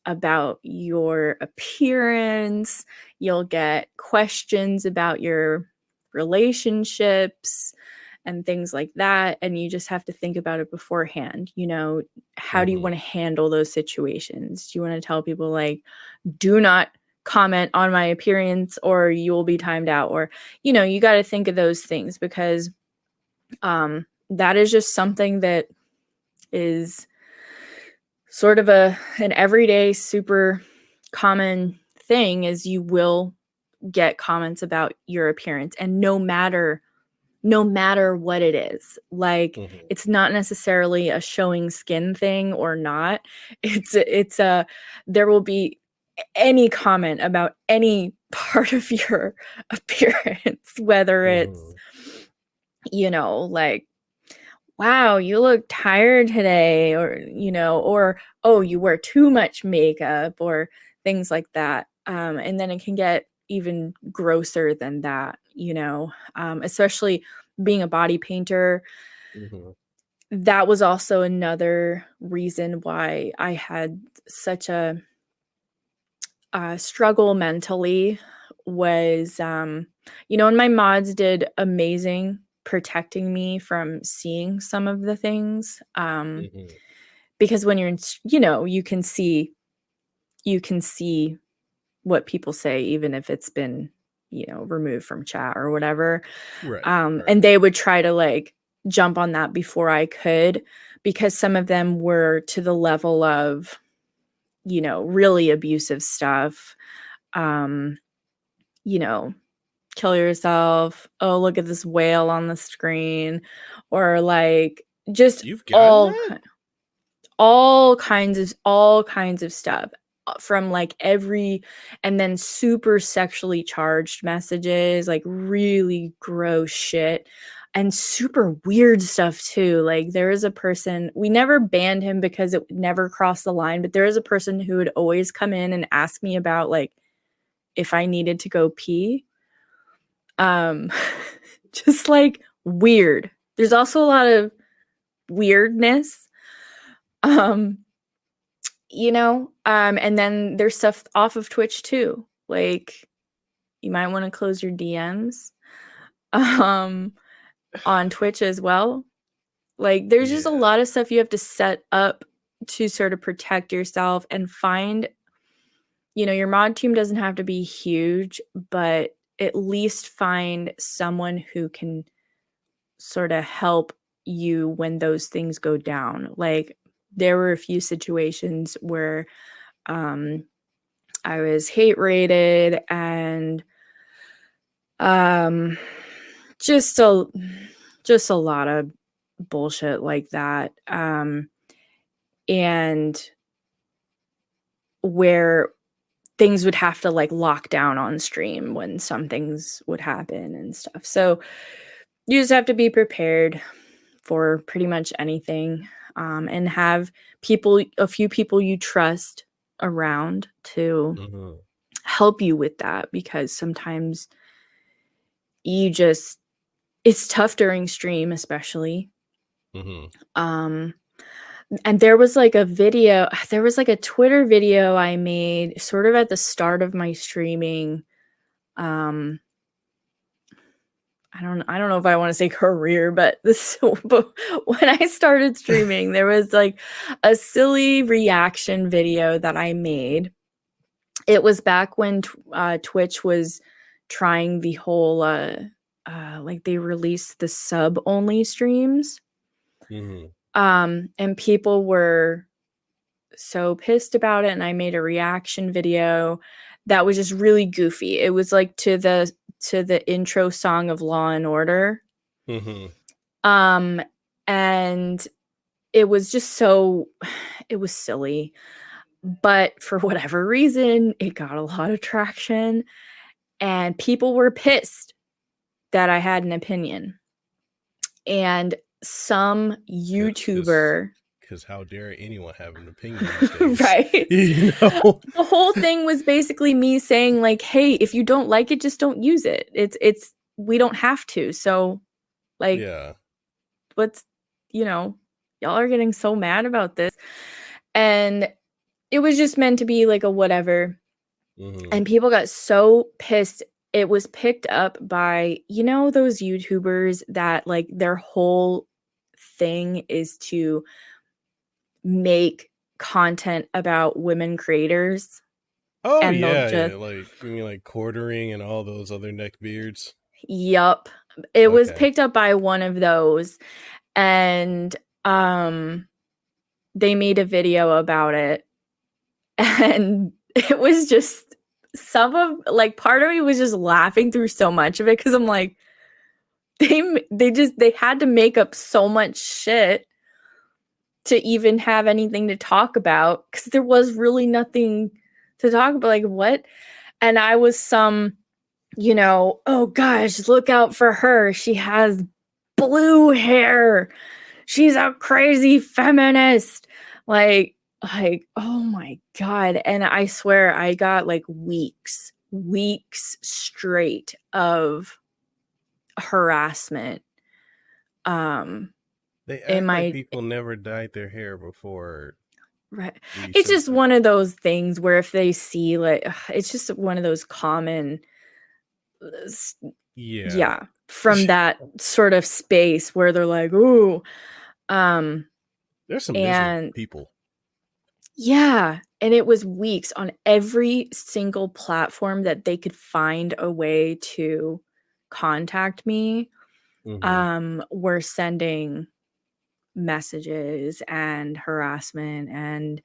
about your appearance, you'll get questions about your relationships and things like that, and you just have to think about it beforehand. You know, how do you want to handle those situations? Do you want to tell people like, do not comment on my appearance or you will be timed out? Or, you know, you got to think of those things, because that is just something that is sort of an everyday super common thing, is you will get comments about your appearance, and no matter what it is, like it's not necessarily a showing skin thing or not. It's a there will be any comment about any part of your appearance, whether it's, you know, like, wow, you look tired today, or, you know, or, oh, you wear too much makeup, or things like that. And then it can get even grosser than that, you know, especially being a body painter. That was also another reason why I had such a struggle mentally, was, you know, and my mods did amazing protecting me from seeing some of the things, because when you're in, you know, you can see what people say, even if it's been, you know, removed from chat or whatever. And they would try to like jump on that before I could, because some of them were to the level of, you know, really abusive stuff. You know, kill yourself. Oh, look at this whale on the screen, or like just all kinds of stuff from like every, and then super sexually charged messages, like really gross shit, and super weird stuff too. Like there is a person, we never banned him because it never crossed the line, but there is a person who would always come in and ask me about like if I needed to go pee. Just like weird. There's also a lot of weirdness. You know, and then there's stuff off of Twitch too. Like you might want to close your DMs on Twitch as well. Like there's just a lot of stuff you have to set up to sort of protect yourself, and find, you know, your mod team doesn't have to be huge, but at least find someone who can sort of help you when those things go down. Like there were a few situations where I was hate rated, and just a lot of bullshit like that. And where things would have to like lock down on stream when some things would happen and stuff. So you just have to be prepared for pretty much anything, and have a few people you trust around to help you with that, because sometimes it's tough during stream, especially. And there was like a Twitter video I made sort of at the start of my streaming. I don't know if I want to say career, but when I started streaming, there was like a silly reaction video that I made. It was back when Twitch was trying the whole like they released the sub only streams. And people were so pissed about it, and I made a reaction video that was just really goofy. It was like to the intro song of Law and Order. And it was just it was silly, but for whatever reason it got a lot of traction, and people were pissed that I had an opinion. And some YouTuber, because how dare anyone have an opinion these days? Right? You know? The whole thing was basically me saying like, hey, if you don't like it, just don't use it. It's we don't have to. So like, what's, y'all are getting so mad about this. And it was just meant to be like a whatever. And people got so pissed. It was picked up by, those YouTubers that like their whole thing is to make content about women creators. Oh, and yeah. Like, you mean like quartering and all those other neck beards? Yup. It was picked up by one of those, and they made a video about it, and it was just part of me was just laughing through so much of it, because I'm like, they had to make up so much shit to even have anything to talk about, because there was really nothing to talk about. Like, what? And I was oh gosh, look out for her. She has blue hair. She's a crazy feminist. Like, oh my God. And I swear I got like weeks straight of harassment. They act like people never dyed their hair before. Right. It's just one of those things where if they see like, it's just one of those common, from that sort of space where they're like, ooh, there's some miserable people. Yeah. And it was weeks on every single platform that they could find a way to contact me. Were sending messages and harassment, and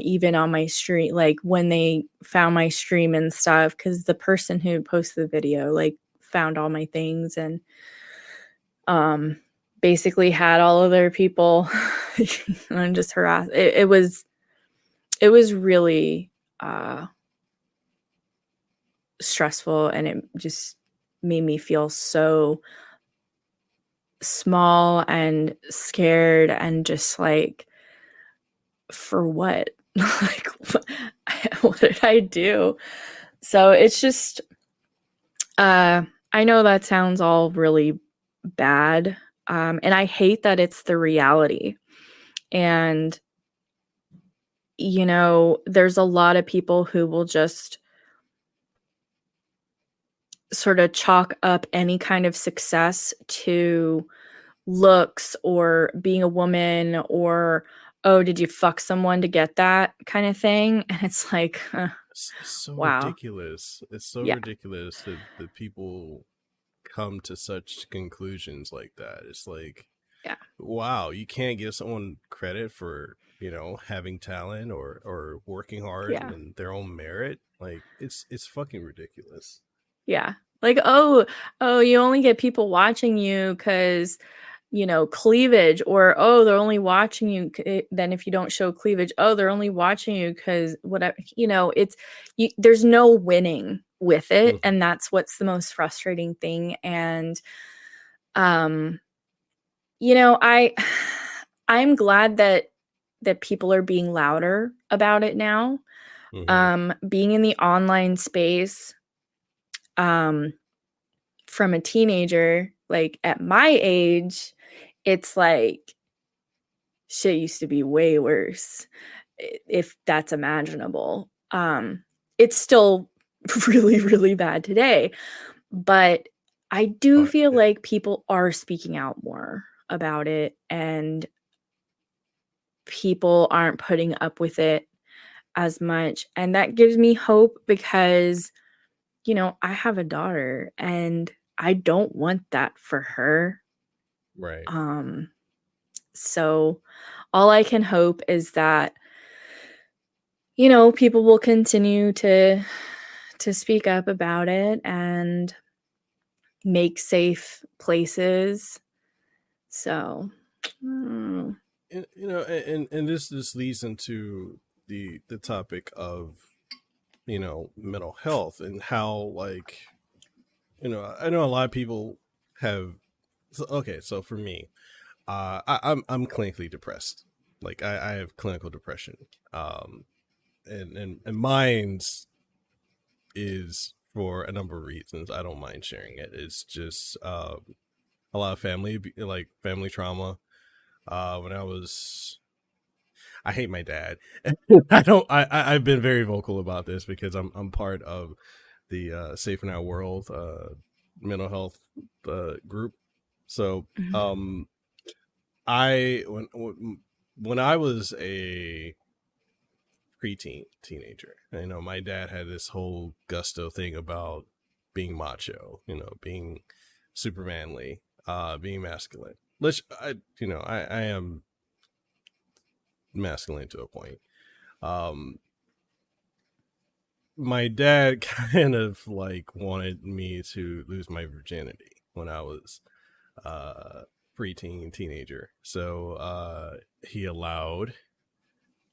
even on my stream, like when they found my stream and stuff, because the person who posted the video like found all my things and basically had all of their people and just harassed. It was really stressful, and it just made me feel so small and scared, and just like, for what? Like, what did I do? So it's just I know that sounds all really bad, and I hate that it's the reality. And there's a lot of people who will just sort of chalk up any kind of success to looks or being a woman, or, oh, did you fuck someone to get that kind of thing? And it's like, it's so wow. ridiculous. It's so ridiculous that people come to such conclusions like that. It's like, wow, you can't give someone credit for, having talent or working hard and their own merit. Like, it's fucking ridiculous. Yeah. Like, oh, you only get people watching you because, cleavage, or, oh, they're only watching you. Then if you don't show cleavage, oh, they're only watching you because whatever, there's no winning with it. And that's what's the most frustrating thing. And, I'm glad that people are being louder about it now. Being in the online space, from a teenager, like at my age, it's like shit used to be way worse, if that's imaginable. It's still really, really bad today, but I do feel like people are speaking out more about it, and people aren't putting up with it as much. And that gives me hope, because you know, I have a daughter and I don't want that for her. Right. So all I can hope is that, you know, people will continue to speak up about it and make safe places. So, You know, and this leads into the topic of, you know, mental health and how, like, you know, I know a lot of people have. So for me, I'm clinically depressed. Like I have clinical depression. And mine's is for a number of reasons. I don't mind sharing it. It's just a lot of family trauma. When I hate my dad. I've been very vocal about this because I'm part of the Safe in Our World mental health group. So when I was a teenager, you know, my dad had this whole gusto thing about being macho, you know, being super manly, being masculine. I am masculine to a point. My dad kind of like wanted me to lose my virginity when I was teenager. So he allowed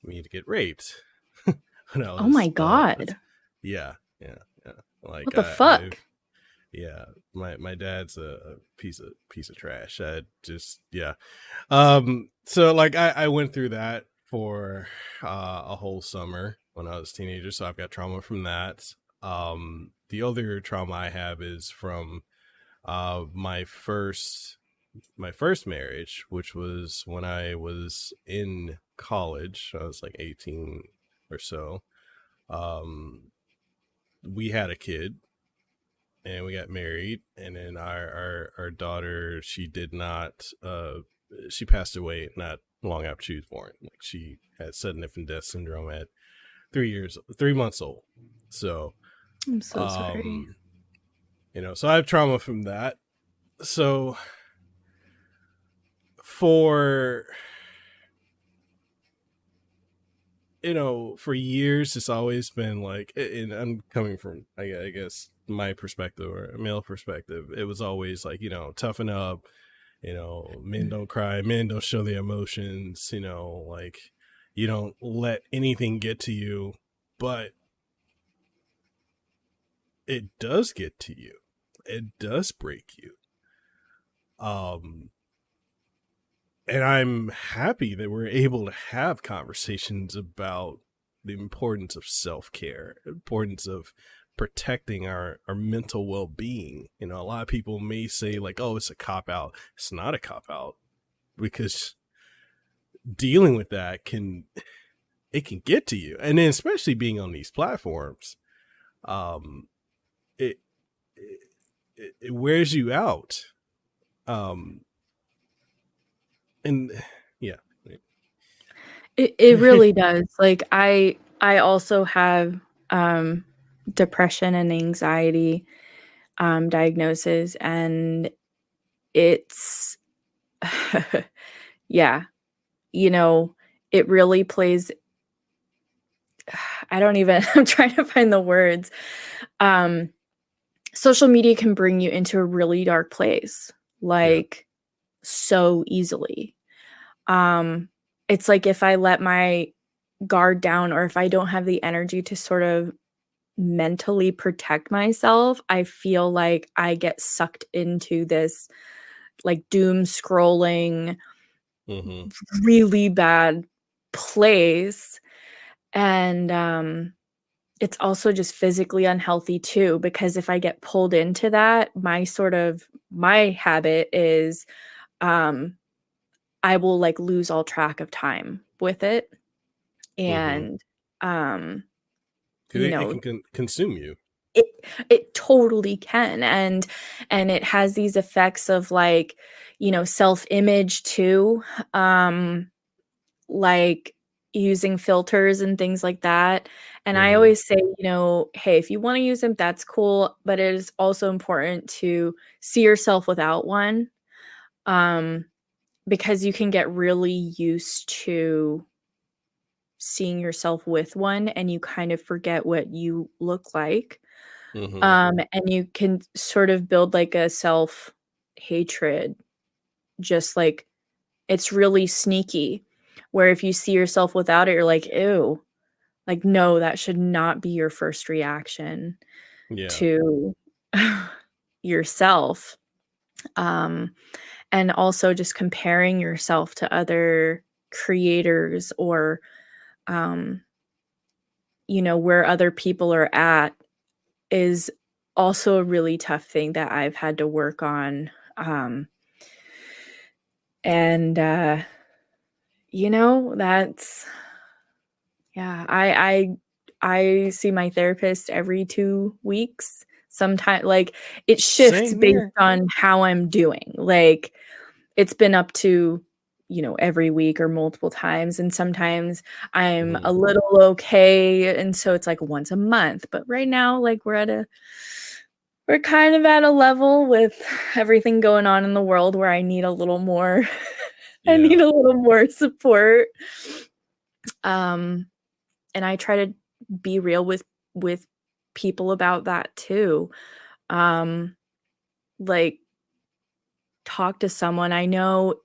me to get raped. When I was, oh my God. Yeah. Like What the fuck? My dad's a piece of trash. So like I went through that for a whole summer when I was a teenager, so I've got trauma from that. The other trauma I have is from my first marriage, which was when I was in college. I was like 18 or so. We had a kid and we got married, and then our daughter, she passed away not long after she was born. Like, she had sudden infant death syndrome at 3 months old. So I'm so sorry. You know, so I have trauma from that. So for years, it's always been like, and I'm coming from, I guess, my perspective or a male perspective, it was always like, you know, toughen up, you know, men don't cry, men don't show their emotions, you know, like, you don't let anything get to you. But it does get to you. It does break you. And I'm happy that we're able to have conversations about the importance of self-care, importance of protecting our mental well-being. You know, a lot of people may say like, oh, it's a cop-out. It's not a cop-out, because dealing with that can get to you. And then especially being on these platforms, it wears you out. And yeah, it really does. Like I also have depression and anxiety diagnosis, and it's yeah, you know, it really plays. I'm trying to find the words. Social media can bring you into a really dark place, like so easily. It's like if I let my guard down, or if I don't have the energy to sort of mentally protect myself, I feel like I get sucked into this like doom scrolling, really bad place. And it's also just physically unhealthy too, because if I get pulled into that, my habit is I will like lose all track of time with it. And it can consume you. It totally can. And it has these effects of like, you know, self-image too. Like using filters and things like that. And I Mhm. always say, hey, if you want to use them, that's cool. But it is also important to see yourself without one, because you can get really used to seeing yourself with one and you kind of forget what you look like. Mhm. And you can sort of build like a self-hatred, just like it's really sneaky, where if you see yourself without it, you're like, ew. Like, no, that should not be your first reaction Yeah. to yourself. And also just comparing yourself to other creators or, where other people are at is also a really tough thing that I've had to work on. And, that's, yeah, I see my therapist every 2 weeks. Sometimes, like, it shifts Same based here. on how I'm doing. Like, it's been up to, every week or multiple times, and sometimes I'm a Mhm. little okay, and so it's, like, once a month. But right now, like, we're kind of at a level with everything going on in the world where I need a little more I Yeah. need a little more support. And I try to be real with people about that too. Um, like, talk to someone. I know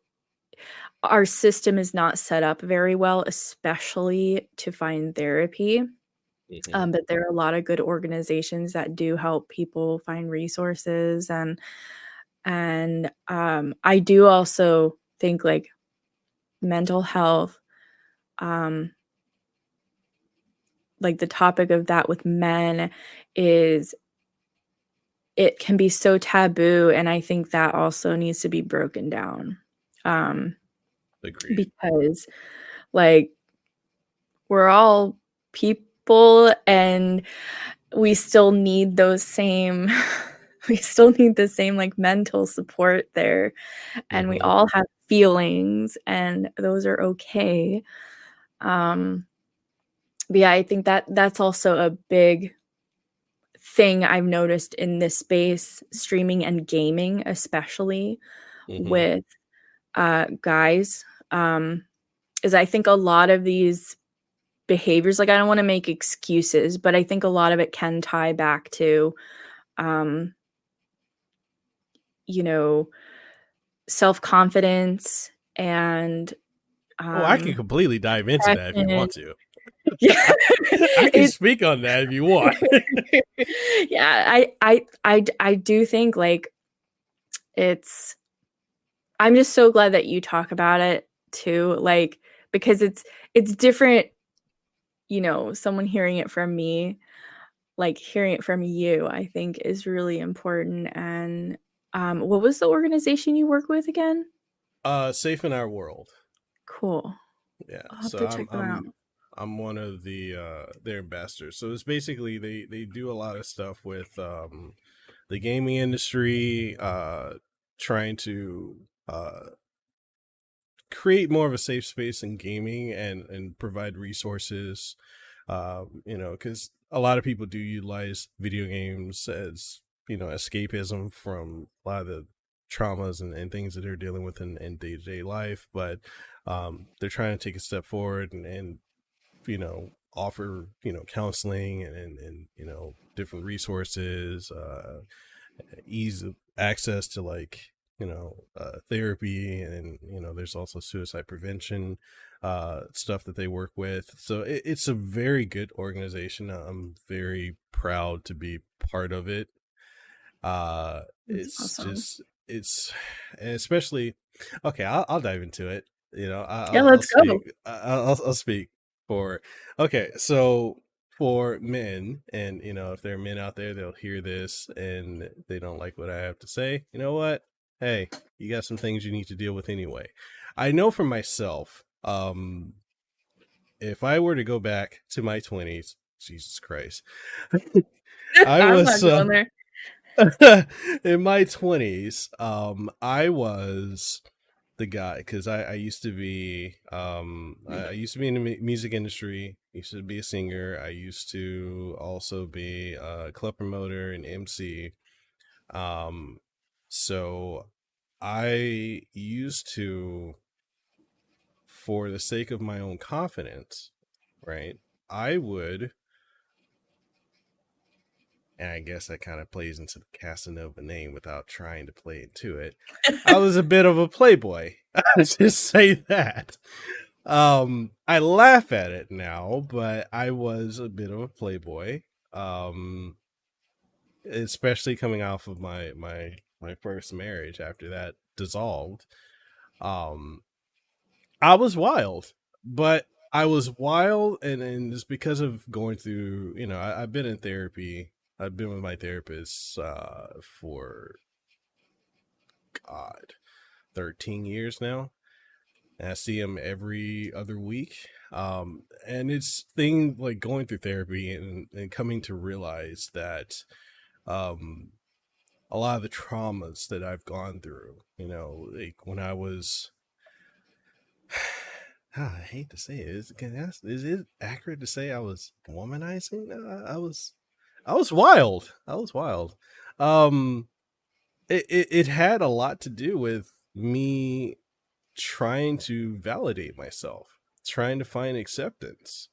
our system is not set up very well, especially to find therapy. Mhm. But there are a lot of good organizations that do help people find resources, and I do also think like mental health, um, like the topic of that with men is it can be so taboo, and I think that also needs to be broken down. Um, Agreed. because, like, we're all people, and we still need those same we still need the same, like, mental support there, and we Mhm. all have feelings, and those are okay. But yeah, I think that that's also a big thing I've noticed in this space, streaming and gaming, especially Mhm. with guys, is I think a lot of these behaviors, like I don't want to make excuses, but I think a lot of it can tie back to, um, you know, self confidence and Oh, I can um, completely dive into that if you passion. want to. Yeah, I can it's speak on that if you want. yeah. I do think like it's. I'm just so glad that you talk about it too, like because it's different. Someone hearing it from me, like hearing it from you, I think is really important. And what was the organization you work with again? Safe in our world. Cool. Yeah. I'll have So to check them out. I'm one of their ambassadors. So it's basically they do a lot of stuff with the gaming industry, trying to create more of a safe space in gaming and provide resources. Because a lot of people do utilize video games as escapism from a lot of the traumas and things that they're dealing with in day-to-day life, but they're trying to take a step forward and offer counseling and different resources, ease of access to like therapy, and there's also suicide prevention stuff that they work with. So it's a very good organization. I'm very proud to be part of it. That's It's awesome. just it's and especially okay. I'll dive into it. Yeah, I'll let's speak. go. I'll speak for. Okay, so for men, and if there are men out there, they'll hear this and they don't like what I have to say. You know what? Hey, you got some things you need to deal with anyway. I know for myself. If I were to go back to my 20s, Jesus Christ, I I'm not was going there. in my 20s. I was the guy, because I used to be I used to be in the music industry. I used to be a singer. I used to also be a club promoter and MC. Um, so I used to, for the sake of my own confidence, right? I would, and I guess that kind of plays into the Casanova name without trying to play into it. I was a bit of a playboy. Let's just say that. I laugh at it now, but I was a bit of a playboy. Especially coming off of my first marriage after that dissolved. Um, I was wild, but I was wild, and it's because of going through, I've been in therapy. I've been with my therapist for, God, 13 years now. And I see him every other week. And it's thing like going through therapy and coming to realize that a lot of the traumas that I've gone through, like when I was, I hate to say it, is it accurate to say I was womanizing? I was wild. I was wild. It had a lot to do with me trying to validate myself, trying to find acceptance,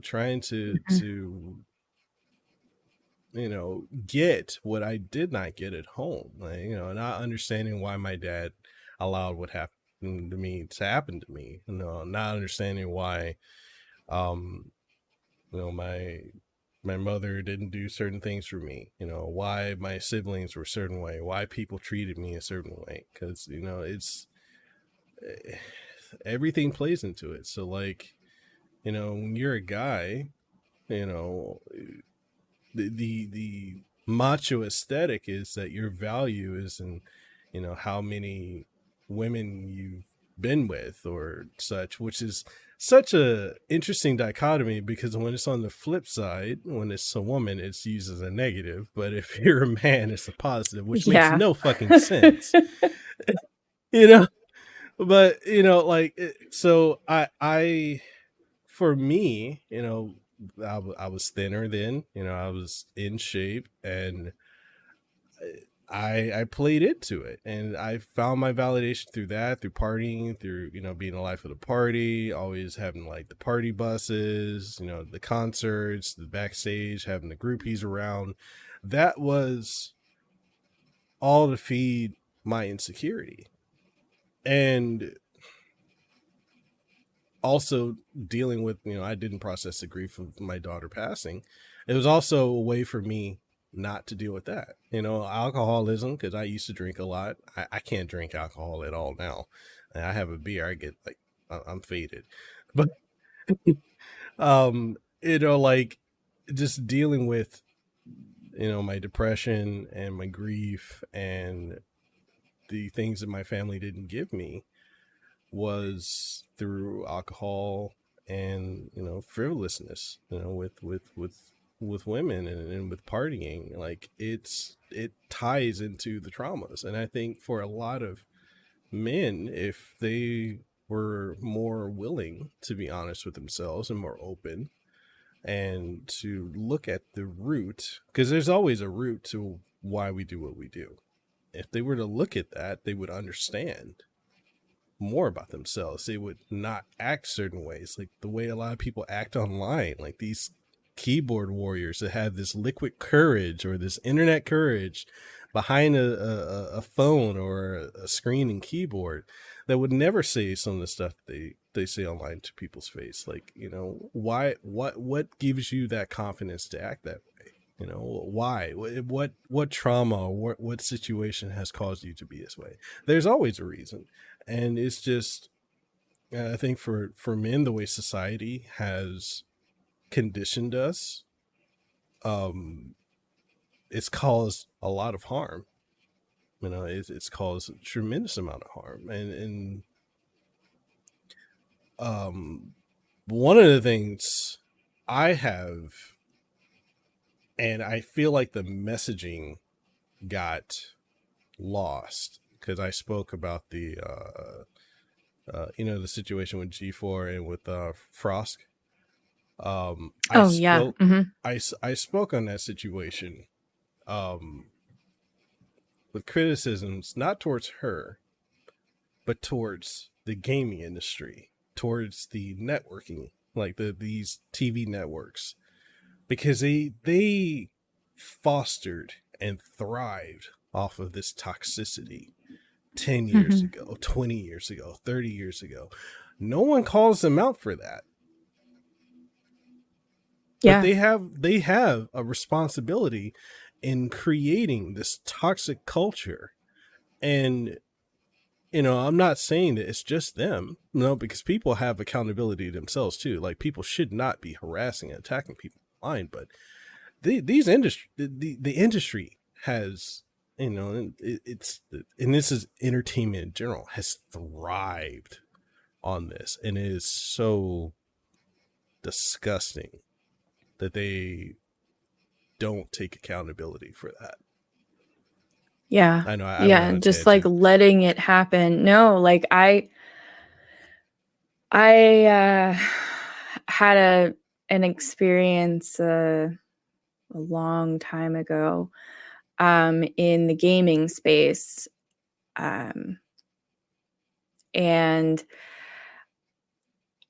trying to get what I did not get at home, like, not understanding why my dad allowed what happened to me to happen to me, not understanding why, my mother didn't do certain things for me, why my siblings were a certain way, why people treated me a certain way, because, it's everything plays into it. So like, when you're a guy, the macho aesthetic is that your value is in, how many women you've been with or such, which is such a interesting dichotomy, because when it's on the flip side, when it's a woman, it's used as a negative, but if you're a man, it's a positive, which makes no fucking sense. But like, so I for me, I was thinner then, I was in shape, and I played into it, and I found my validation through that, through partying, through, being the life of the party, always having like the party buses, the concerts, the backstage, having the groupies around. That was all to feed my insecurity. And also dealing with, I didn't process the grief of my daughter passing. It was also a way for me not to deal with that, alcoholism, because I used to drink a lot. I can't drink alcohol at all now. I have a beer, I get like, I'm faded. But like, just dealing with, my depression and my grief and the things that my family didn't give me was through alcohol and, frivolousness, with women and with partying. Like, it ties into the traumas. And I think for a lot of men, if they were more willing to be honest with themselves and more open and to look at the root, because there's always a root to why we do what we do. If they were to look at that, they would understand more about themselves. They would not act certain ways, like the way a lot of people act online, like these keyboard warriors that have this liquid courage or this internet courage behind a phone or a screen and keyboard, that would never say some of the stuff they say online to people's face. Like, what gives you that confidence to act that way? Why? What trauma or what situation has caused you to be this way? There's always a reason. And it's just, I think for men, the way society has conditioned us, it's caused a lot of harm. It's caused a tremendous amount of harm. And one of the things I have, and I feel like the messaging got lost, because I spoke about the the situation with G4 and with Frost. Oh yeah. I spoke on that situation with criticisms not towards her, but towards the gaming industry, towards the networking, like these TV networks, because they fostered and thrived off of this toxicity 10 years ago, 20 years ago, 30 years ago. No one calls them out for that. Yeah. But they have a responsibility in creating this toxic culture. And, I'm not saying that it's just them, because people have accountability themselves too. Like, people should not be harassing and attacking people online, but the industry has, and this is entertainment in general, has thrived on this, and it is so disgusting that they don't take accountability for that. Yeah. I know. Just like letting it happen. No, like I had an experience a long time ago in the gaming space. And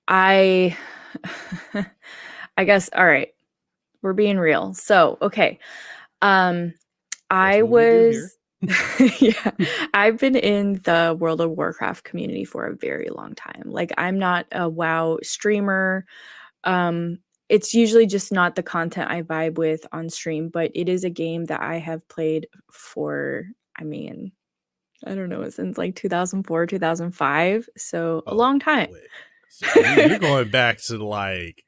I guess, all right, we're being real. So, okay. I was, I've been in the World of Warcraft community for a very long time. Like, I'm not a WoW streamer. It's usually just not the content I vibe with on stream, but it is a game that I have played for, I don't know, since like 2004, 2005. So a long time. So you're going back to like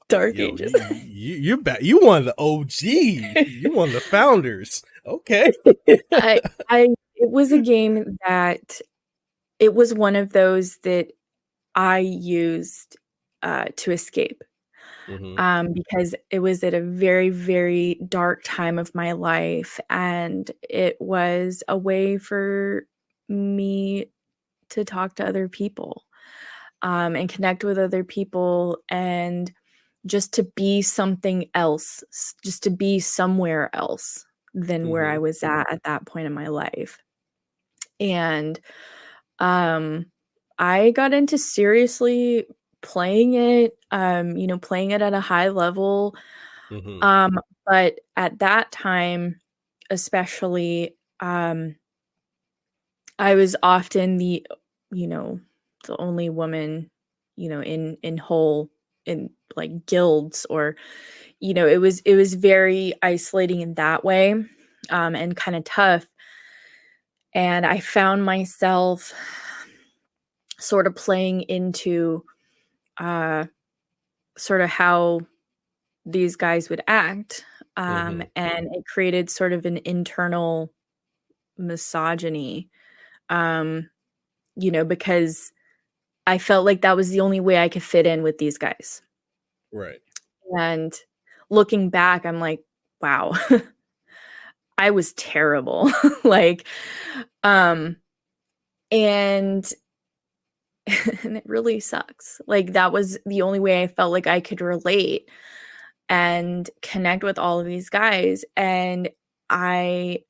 dark ages. You're back. You one of the OG. You one of the founders. Okay. It was a game that it was one of those that I used to escape. Because it was at a very, very dark time of my life, and it was a way for me to talk to other people and connect with other people, and just to be something else, just to be somewhere else than where I was at that point in my life. And I got into seriously playing it, playing it at a high level. But at that time, especially, I was often the only woman, in like guilds, or, it was very isolating in that way, and kind of tough. And I found myself sort of playing into sort of how these guys would act. And it created sort of an internal misogyny, because I felt like that was the only way I could fit in with these guys. Right. And looking back, I'm like, wow, I was terrible. Like, and it really sucks. Like, that was the only way I felt like I could relate and connect with all of these guys. And I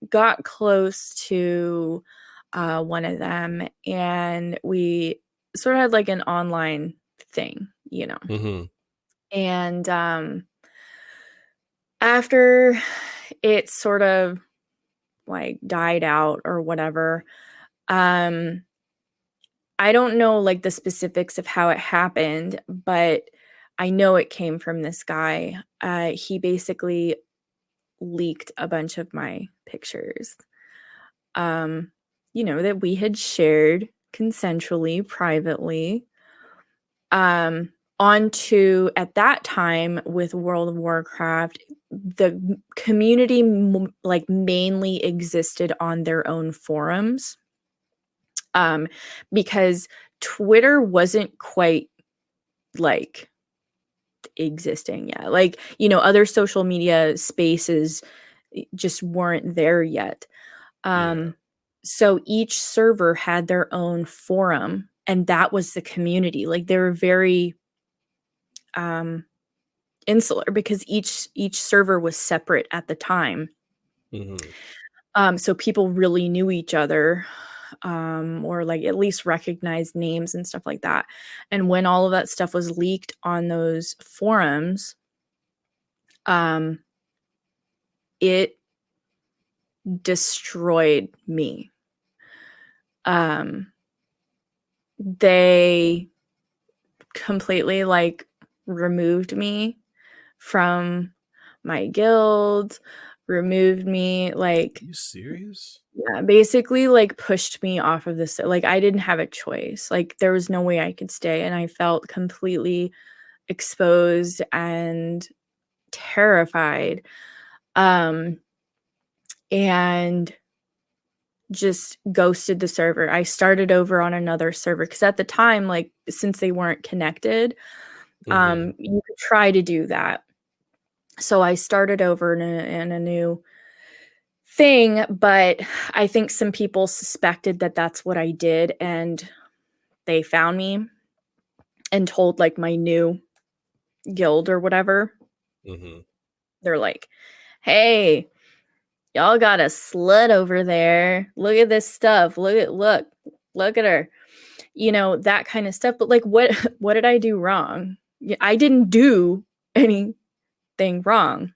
got close to one of them, and we sort of had like an online thing, and after it sort of like died out or whatever, I don't know like the specifics of how it happened, but I know it came from this guy. He basically leaked a bunch of my pictures, that we had shared consensually, privately, onto, at that time with World of Warcraft, the community like mainly existed on their own forums, because Twitter wasn't quite like existing yet. Like, other social media spaces just weren't there yet. So each server had their own forum, and that was the community. Like they were very insular because each server was separate at the time. So people really knew each other, or like at least recognized names and stuff like that. And when all of that stuff was leaked on those forums, it destroyed me. They completely like removed me from my guild, removed me, like, Are you serious? yeah, basically like pushed me off of this. Like I didn't have a choice. Like there was no way I could stay, and I felt completely exposed and terrified. And just ghosted the server. I started over on another server because at the time, like since they weren't connected, you could try to do that. So I started over in a new thing, but I think some people suspected that that's what I did, and they found me and told like my new guild or whatever. They're like, "Hey, y'all got a slut over there. Look at this stuff. Look at her." You know, that kind of stuff. But like what did I do wrong? I didn't do anything wrong.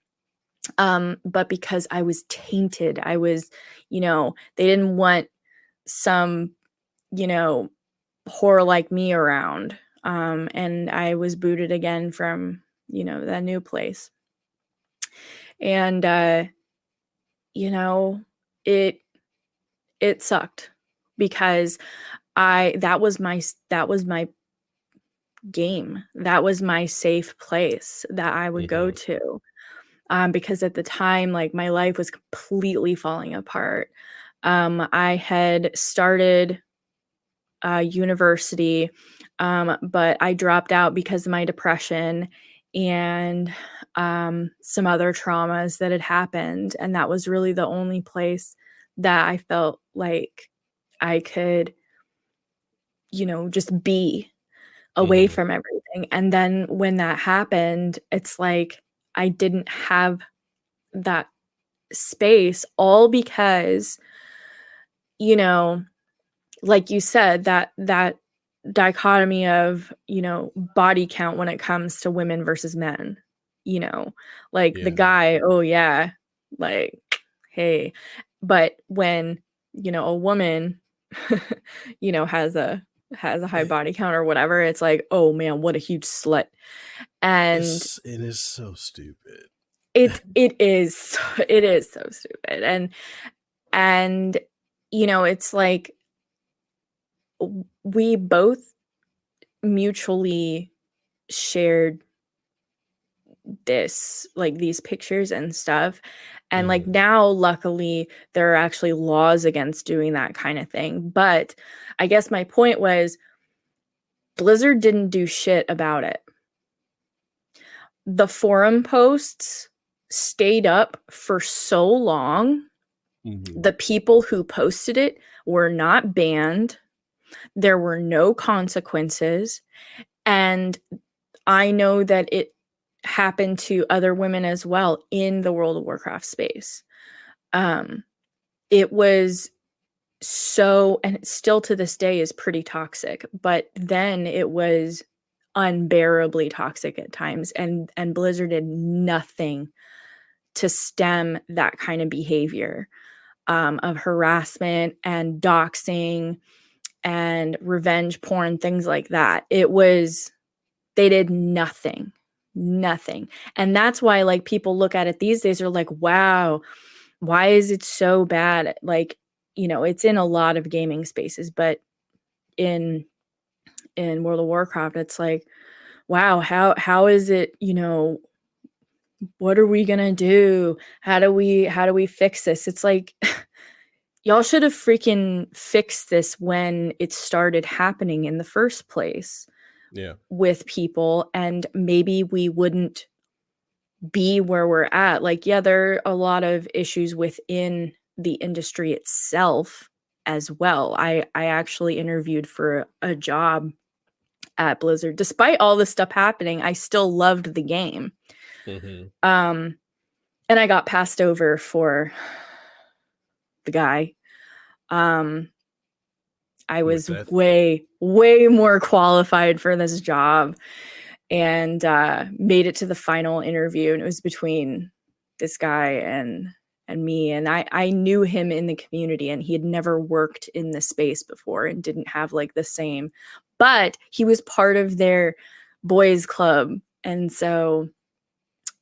But because I was tainted, I was, you know, they didn't want some, you know, whore like me around. And I was booted again from, you know, that new place. And you know, it sucked because that was my game. That was my safe place that I would go to. Because at the time, like my life was completely falling apart. I had started university, but I dropped out because of my depression and some other traumas that had happened. And that was really the only place that I felt like I could, you know, just be away from everything. And then when that happened, it's like I didn't have that space, all because, you know, like you said, that dichotomy of, you know, body count when it comes to women versus men, you know, like the guy, oh yeah, like, hey, but when, you know, a woman, you know, has a high body count or whatever, it's like, oh man, what a huge slut. And it is so stupid. it is so stupid. And you know, it's like we both mutually shared this, like these pictures and stuff. And like now, luckily, there are actually laws against doing that kind of thing. But I guess my point was Blizzard didn't do shit about it. The forum posts stayed up for so long. The people who posted it were not banned. There were no consequences. And I know that it happened to other women as well in the World of Warcraft space. It was so, and still to this day is pretty toxic, but then it was unbearably toxic at times, and Blizzard did nothing to stem that kind of behavior, of harassment and doxing and revenge porn, things like that. They did nothing. And that's why, like, people look at it these days are like, wow, why is it so bad? Like, you know, it's in a lot of gaming spaces, but in World of Warcraft, it's like, wow, how is it, you know, what are we gonna do? How do we fix this? It's like, y'all should have freaking fixed this when it started happening in the first place. Yeah. With people, and maybe we wouldn't be where we're at. Like, yeah, there are a lot of issues within the industry itself, as well. I actually interviewed for a job at Blizzard. Despite all this stuff happening, I still loved the game. Mm-hmm. And I got passed over for the guy. I was way more qualified for this job, and made it to the final interview, and it was between this guy and me, and I knew him in the community, and he had never worked in the space before and didn't have like the same, but he was part of their boys club, and so,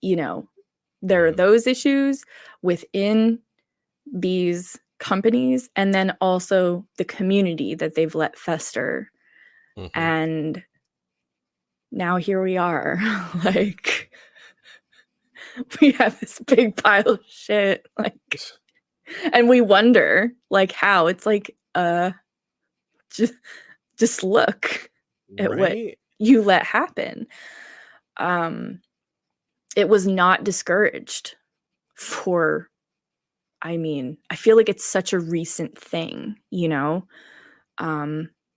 you know, there are those issues within these companies, and then also the community that they've let fester. Mm-hmm. And now here we are. Like, we have this big pile of shit, like, and we wonder like how. It's like just look at what you let happen. It was not discouraged for, I mean, I feel like it's such a recent thing, you know,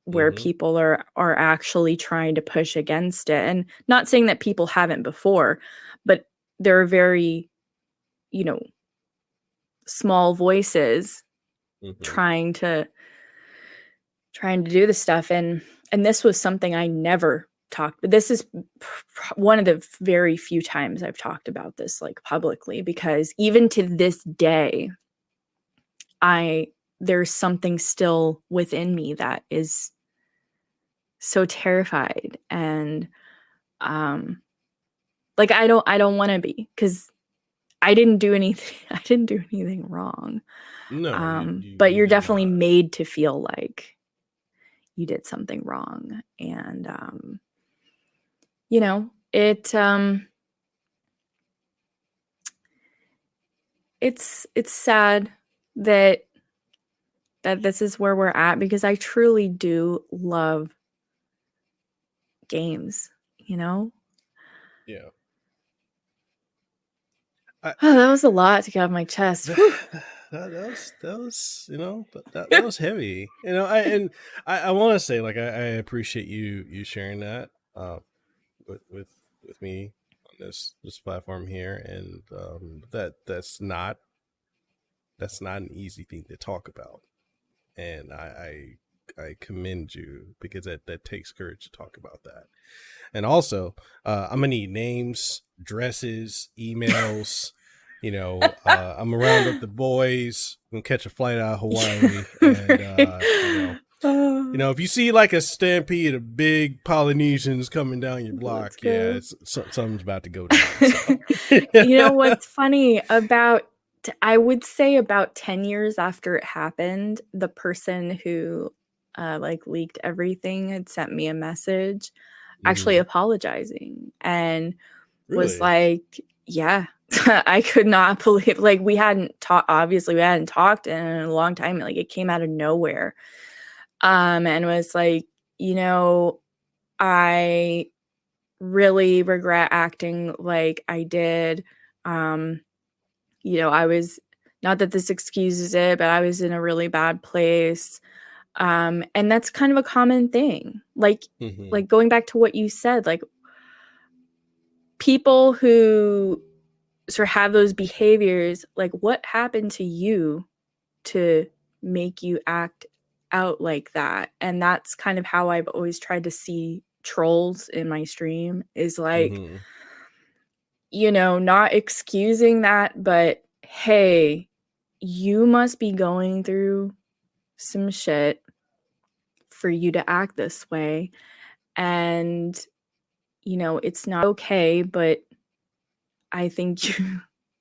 where people are actually trying to push against it. And not saying that people haven't before, but there are very, you know, small voices trying to do this stuff. And this was something I never talked. This is one of the very few times I've talked about this like publicly, because even to this day, there's something still within me that is so terrified, and like I don't want to be, because I didn't do anything wrong. No, but you're definitely made to feel like you did something wrong, and you know, it's sad that this is where we're at, because I truly do love games, you know? Yeah. That was a lot to get off my chest. that was, you know, that was heavy. You know, I want to say, like, I appreciate you sharing that with me on this platform here, and that's not an easy thing to talk about, and I commend you, because that takes courage to talk about that. And also, I'm gonna need names, dresses, emails. You know, I'm gonna round up the boys. I'm gonna catch a flight out of Hawaii, and you know, if you see like a stampede of big Polynesians coming down your block, yeah, something's about to go down. So. You know what's funny about? I would say about 10 years after it happened, the person who like leaked everything had sent me a message actually apologizing, and was like, yeah, I could not believe, like, we hadn't talked in a long time. Like, it came out of nowhere. And was like, you know, I really regret acting like I did. You know, I was, not that this excuses it, but I was in a really bad place. And that's kind of a common thing. Like, like going back to what you said, like, people who sort of have those behaviors, like, what happened to you to make you act out like that? And that's kind of how I've always tried to see trolls in my stream, is like, you know, not excusing that, but hey, you must be going through some shit for you to act this way. And, you know, it's not okay, but I think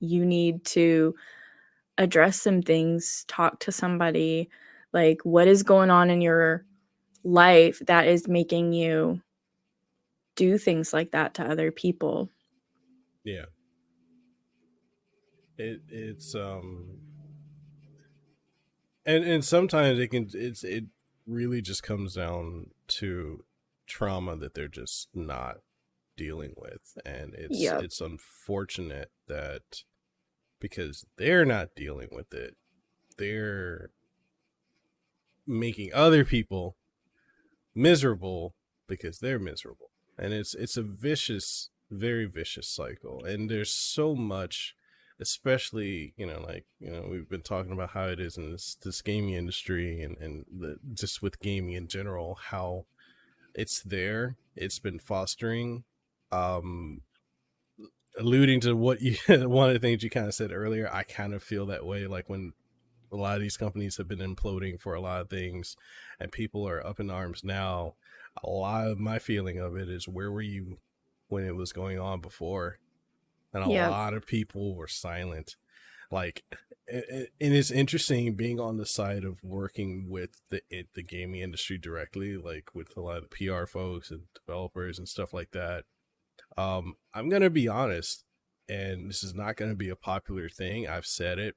you need to address some things, talk to somebody, like, what is going on in your life that is making you do things like that to other people. Yeah. It's and sometimes it really just comes down to trauma that they're just not dealing with, and it's unfortunate that because they're not dealing with it, they're making other people miserable because they're miserable. And it's a vicious, very vicious cycle. And there's so much, especially, we've been talking about how it is in this gaming industry and just with gaming in general, how it's there. It's been fostering, alluding to what you, one of the things you kind of said earlier. I kind of feel that way. Like when a lot of these companies have been imploding for a lot of things and people are up in arms now, a lot of my feeling of it is, where were you when it was going on before? And a lot of people were silent. Like, and it's interesting being on the side of working with the gaming industry directly, like with a lot of the PR folks and developers and stuff like that. I'm going to be honest, and this is not going to be a popular thing. I've said it.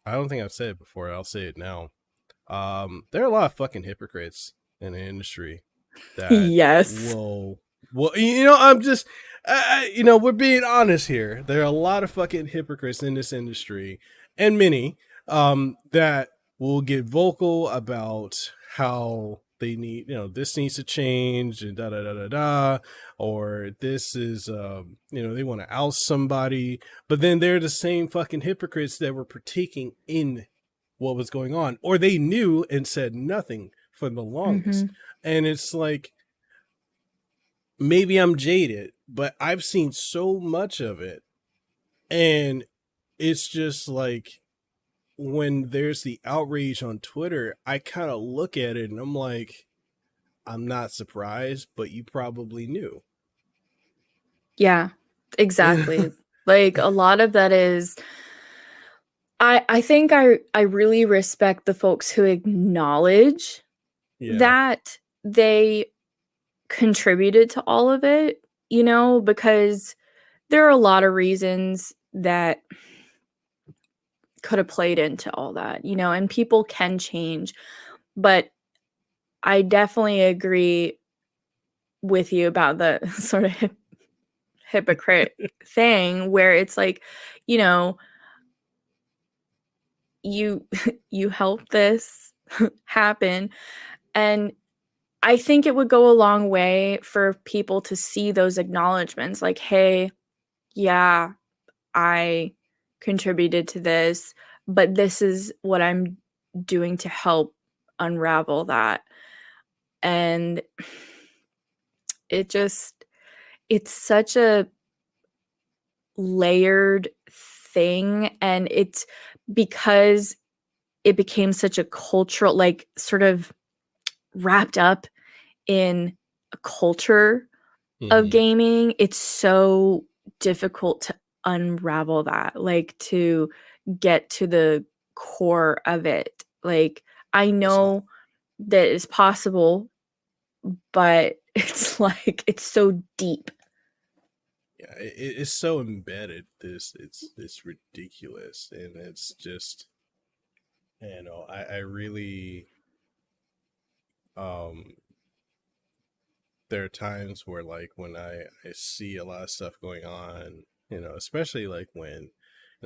I don't think I've said it before. I'll say it now. There are a lot of fucking hypocrites in the industry that yes. well, I'm just, we're being honest here. There are a lot of fucking hypocrites in this industry, and many that will get vocal about how they need, this needs to change and da da da da da, or this is, they want to oust somebody, but then they're the same fucking hypocrites that were partaking in what was going on, or they knew and said nothing for the longest. And it's like, maybe I'm jaded, but I've seen so much of it, and it's just like, when there's the outrage on Twitter, I kind of look at it and I'm like, I'm not surprised, but you probably knew. Yeah, exactly. Like, a lot of that is, I think I really respect the folks who acknowledge that they contributed to all of it, because there are a lot of reasons that could have played into all that, and people can change. But I definitely agree with you about the sort of hypocrite thing, where it's like, you helped this happen. And I think it would go a long way for people to see those acknowledgments, like, hey, yeah, I contributed to this, but this is what I'm doing to help unravel that. And it's such a layered thing, and it's because it became such a cultural, like, sort of wrapped up in a culture of gaming. It's so difficult to unravel that, like, to get to the core of it. Like, I know that it's possible, but it's like, it's so deep. Yeah, it's so embedded. It's ridiculous, and it's just, I really, there are times where, like, when I see a lot of stuff going on, especially like when,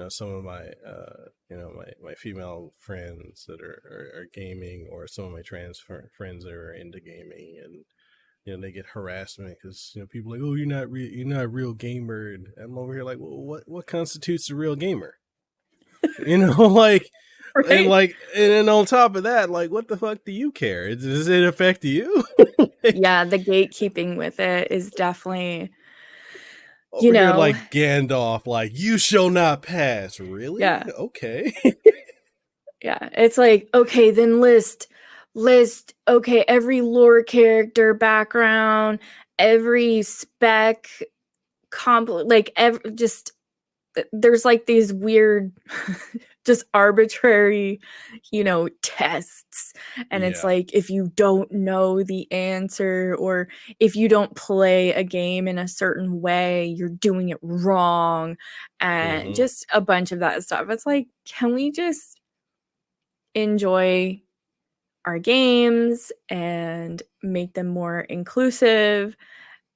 some of my, my female friends that are gaming, or some of my trans friends that are into gaming, and, they get harassment because, people are like, oh, you're not a real gamer. And I'm over here like, well, what constitutes a real gamer? Like, right. And then on top of that, like, what the fuck do you care? Does it affect you? Yeah, the gatekeeping with it is definitely, over here, like Gandalf, like, you shall not pass. Really? Yeah. Okay. Yeah, it's like, okay, then list, okay, every lore character background, every spec, there's like these weird, just arbitrary, tests. And it's like, if you don't know the answer, or if you don't play a game in a certain way, you're doing it wrong. And just a bunch of that stuff. It's like, can we just enjoy our games and make them more inclusive,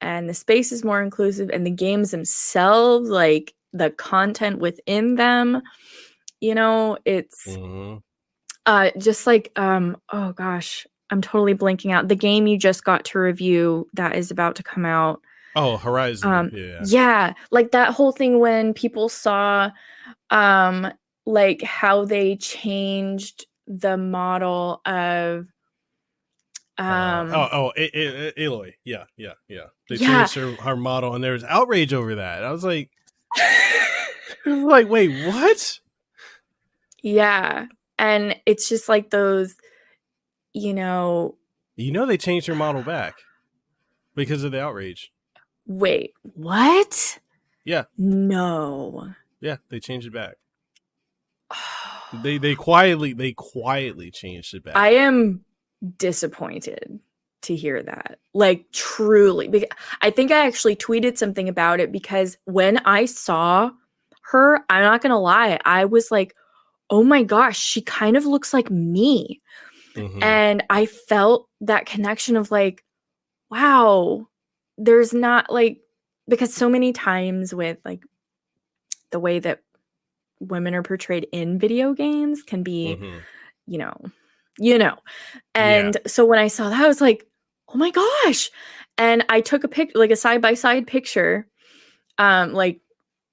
and the space is more inclusive, and the games themselves, like the content within them, it's Just like oh gosh, I'm totally blanking out. The game you just got to review that is about to come out. Oh, Horizon. Yeah, like that whole thing when people saw like how they changed the model of Aloy. Yeah. They changed her model, and there was outrage over that. I was like, wait, what? Yeah, and it's just like those, they changed her model back because of the outrage. Wait, what? Yeah. No. Yeah, they changed it back. They quietly changed it back. I am disappointed to hear that. Like, truly. Because I think I actually tweeted something about it, because when I saw her, I'm not gonna lie, I was like, oh my gosh, she kind of looks like me. Mm-hmm. And I felt that connection of like, wow, there's not like, because so many times with like the way that women are portrayed in video games can be, and so when I saw that, I was like, oh my gosh. And I took a picture, like a side-by-side picture, like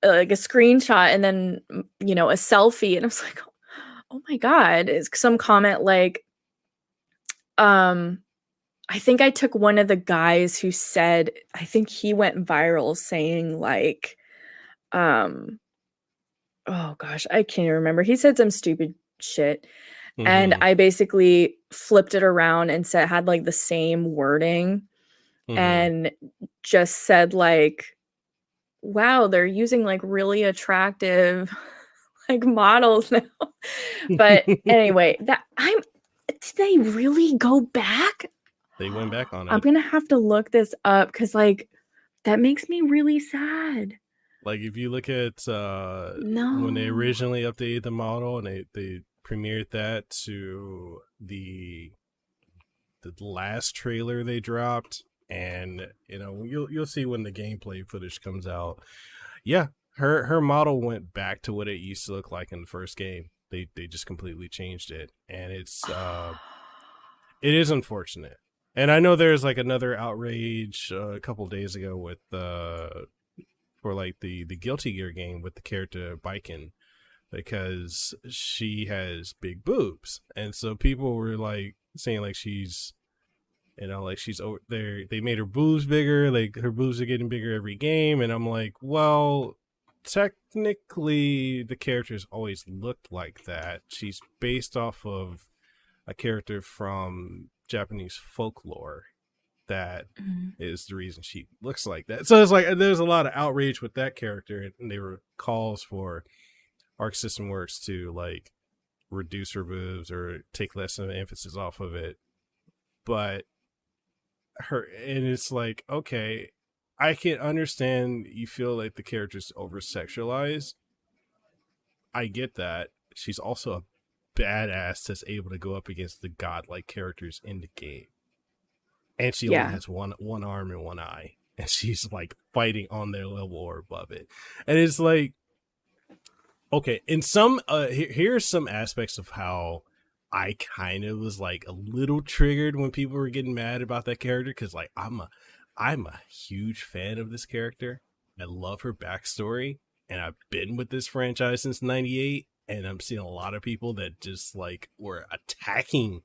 a screenshot, and then a selfie, and I was like, oh my god. It's some comment like, I think I took one of the guys who said, I think he went viral saying like, oh gosh, I can't remember. He said some stupid shit. Mm-hmm. And I basically flipped it around and had like the same wording, and just said like, wow, they're using like really attractive like models now. But anyway, did they really go back? They went back on it. I'm gonna have to look this up, because like that makes me really sad. Like if you look at when they originally updated the model and they premiered that to the last trailer they dropped, and you'll see when the gameplay footage comes out. Yeah, her model went back to what it used to look like in the first game. They just completely changed it, and it's it is unfortunate. And I know there's like another outrage a couple days ago with for like the Guilty Gear game with the character Biken, because she has big boobs, and so people were like saying like she's like she's over there. They made her boobs bigger, like her boobs are getting bigger every game, and I'm like, well, technically the character's always looked like that. She's based off of a character from Japanese folklore that is the reason she looks like that. So it's like there's a lot of outrage with that character, and there were calls for Arc System Works to like reduce her boobs or take less of an emphasis off of it. But it's like, okay, I can understand you feel like the character's over sexualized. I get that. She's also a badass that's able to go up against the godlike characters in the game. And she only has one arm and one eye. And she's like fighting on their level or above it. And it's like, okay, in some here's some aspects of how I kind of was like a little triggered when people were getting mad about that character, because like I'm a huge fan of this character. I love her backstory, and I've been with this franchise since '98, and I'm seeing a lot of people that just like were attacking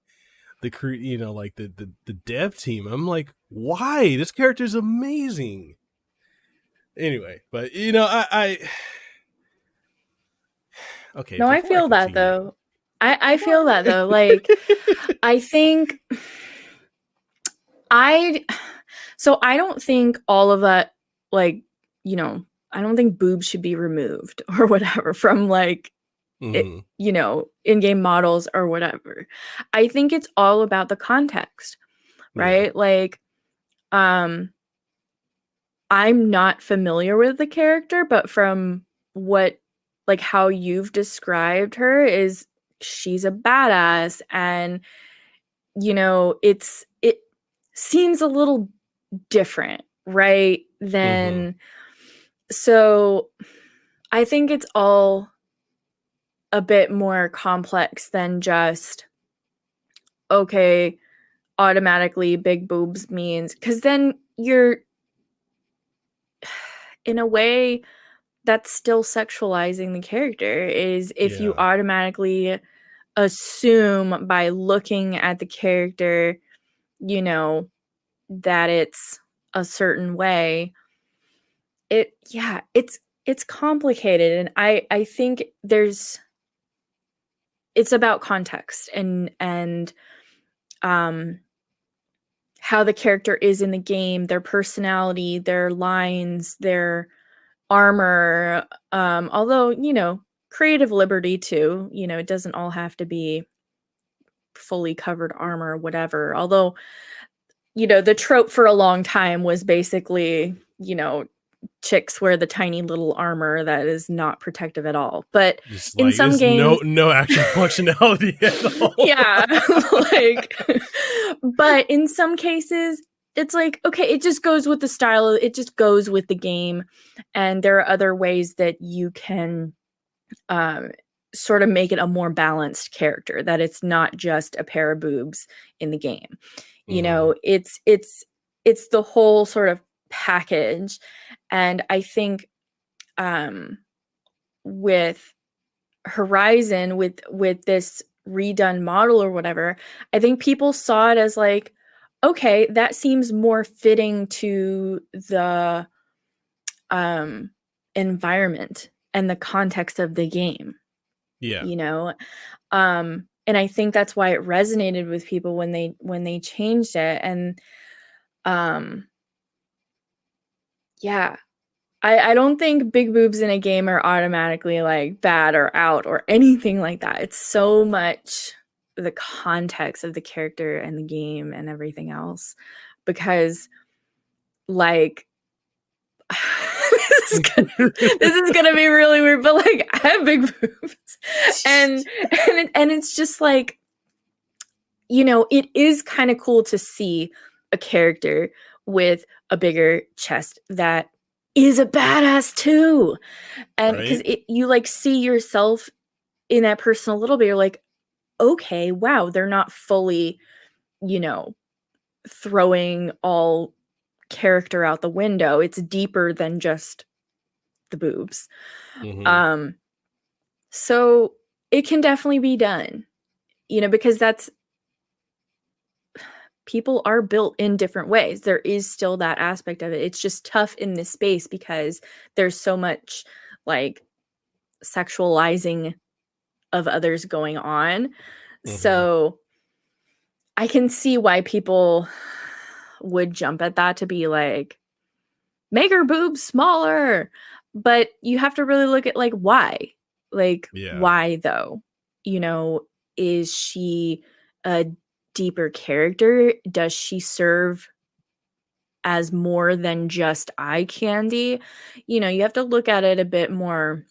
the crew, like the dev team. I'm like, why? This character's amazing. Anyway, but I okay. No, I feel that though. I feel that though. Like, I think I don't think all of that, like, I don't think boobs should be removed or whatever from like, in-game models or whatever. I think it's all about the context, right? Yeah. Like, I'm not familiar with the character, but from what, like, how you've described her is she's a badass, and it seems a little different, right? Than so I think it's all a bit more complex than just, okay, automatically big boobs means, because then you're, in a way, that's still sexualizing the character, is if you automatically assume by looking at the character, you know, that it's a certain way. It's complicated, and I think it's about context and how the character is in the game, their personality, their lines, their armor, although, you know, creative liberty too. You know, it doesn't all have to be fully covered armor or whatever. Although, you know, the trope for a long time was basically, you know, chicks wear the tiny little armor that is not protective at all. But Just in like, some there's games, no actual functionality at all. yeah, like, but in some cases, it's like, okay, it just goes with the style. It just goes with the game, and there are other ways that you can sort of make it a more balanced character. That it's not just a pair of boobs in the game. You know, it's the whole sort of package. And I think with Horizon, with this redone model or whatever, I think people saw it as like, okay, that seems more fitting to the environment and the context of the game. Yeah. You know, and I think that's why it resonated with people when they changed it. And yeah, I don't think big boobs in a game are automatically like bad or out or anything like that. It's so much the context of the character and the game and everything else, because like this is gonna be really weird, but like I have big boobs, and it's just like, you know, it is kind of cool to see a character with a bigger chest that is a badass too, and because you like see yourself in that person a little bit. You're like, okay, wow, they're not fully, you know, throwing all character out the window. It's deeper than just the boobs. So it can definitely be done, you know, because that's, people are built in different ways. There is still that aspect of it. It's just tough in this space because there's so much like sexualizing of others going on. So I can see why people would jump at that to be like, make her boobs smaller. But you have to really look at like why. Like, why though? You know, is she a deeper character? Does she serve as more than just eye candy? You know, you have to look at it a bit more,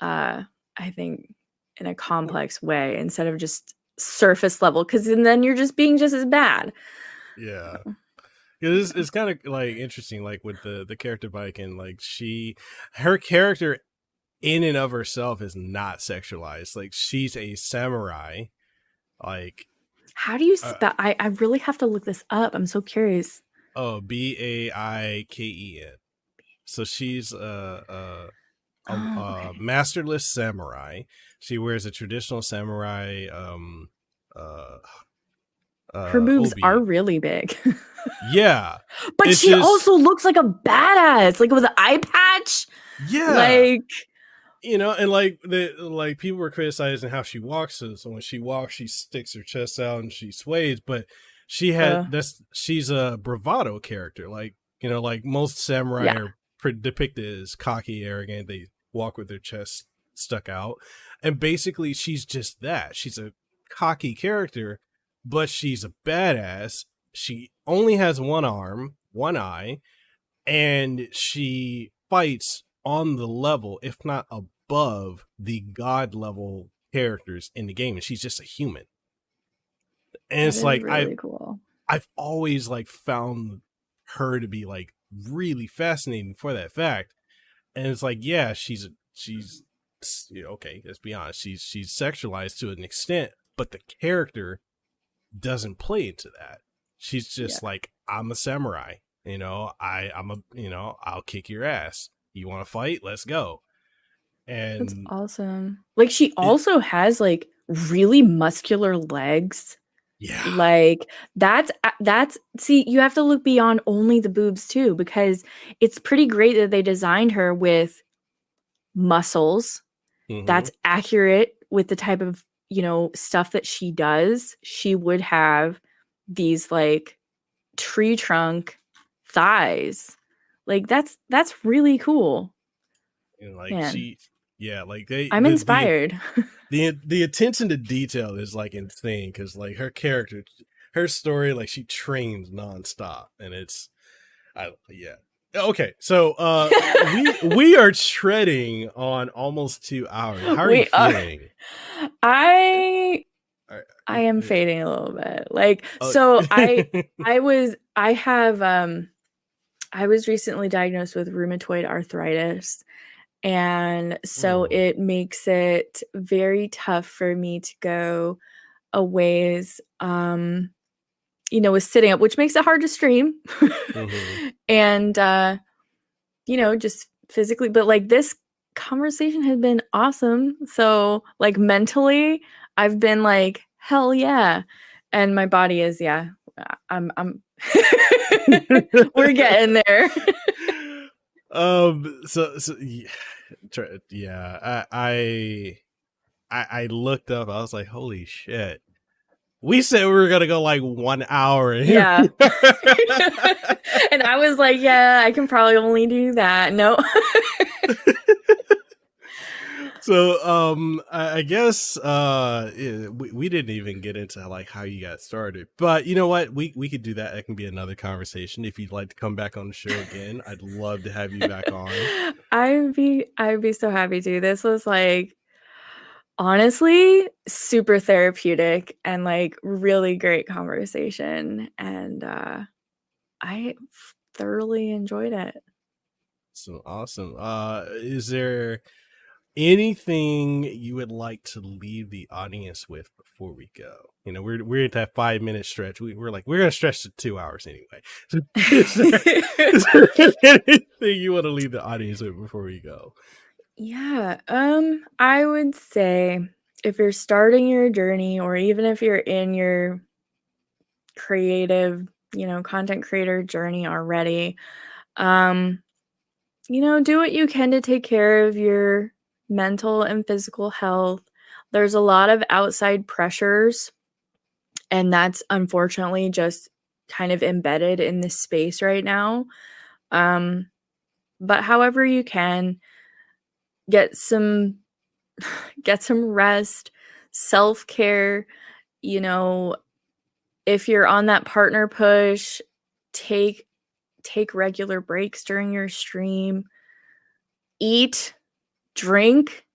I think, in a complex way instead of just surface level, because then you're just being just as bad. Yeah. It's kind of like interesting, like with the character bike, and like her character in and of herself is not sexualized. Like, she's a samurai. Like, how do you spell? I really have to look this up. I'm so curious. Oh, Baikten. So she's a masterless samurai. She wears a traditional samurai. Her boobs obi. are really big. Yeah, but she also looks like a badass, like with an eye patch. Yeah, like, you know, and like people were criticizing how she walks. So when she walks, she sticks her chest out and she sways. But she had she's a bravado character. Like, you know, like most samurai are depicted as cocky, arrogant. They walk with their chest stuck out, and basically she's just that. She's a cocky character, but she's a badass. She only has one arm, one eye, and she fights on the level, if not above, the god level characters in the game, and she's just a human. And that it's like really cool. I've always like found her to be like really fascinating for that fact. And it's like, yeah, she's okay, let's be honest, she's sexualized to an extent, but the character doesn't play into that. She's just like, I'm a samurai, I'll kick your ass. You want to fight? Let's go. And that's awesome. Like, she also has like really muscular legs. Yeah. Like that's see, you have to look beyond only the boobs too, because it's pretty great that they designed her with muscles. That's accurate with the type of, stuff that she does. She would have these like tree trunk thighs. Like that's really cool. And like Man. I'm inspired. The attention to detail is like insane, because like her character, her story, like she trains nonstop, and it's okay. So we are treading on almost 2 hours. How are you feeling? I am fading a little bit. Like, so I was recently diagnosed with rheumatoid arthritis. And so it makes it very tough for me to go a ways, with sitting up, which makes it hard to stream. And, just physically, but like this conversation has been awesome. So like mentally, I've been like, hell yeah. And my body is, I'm we're getting there. I looked up, I was like, holy shit, we said we were gonna go like 1 hour. Yeah. And I was like, yeah, I can probably only do that. No. So I guess we didn't even get into like how you got started, but you know what, we could do that. That can be another conversation. If you'd like to come back on the show again, I'd love to have you back on. I'd be so happy to. This was like honestly super therapeutic and like really great conversation, and I thoroughly enjoyed it. So awesome. Is there anything you would like to leave the audience with before we go? We're at that 5-minute stretch. We're gonna stretch to 2 hours anyway. Is there anything you want to leave the audience with before we go? Yeah. I would say if you're starting your journey, or even if you're in your creative, content creator journey already, do what you can to take care of your mental and physical health. There's a lot of outside pressures, and that's unfortunately just kind of embedded in this space right now. But however you can, get some rest, self-care. If you're on that partner push, take regular breaks during your stream. Eat, drink,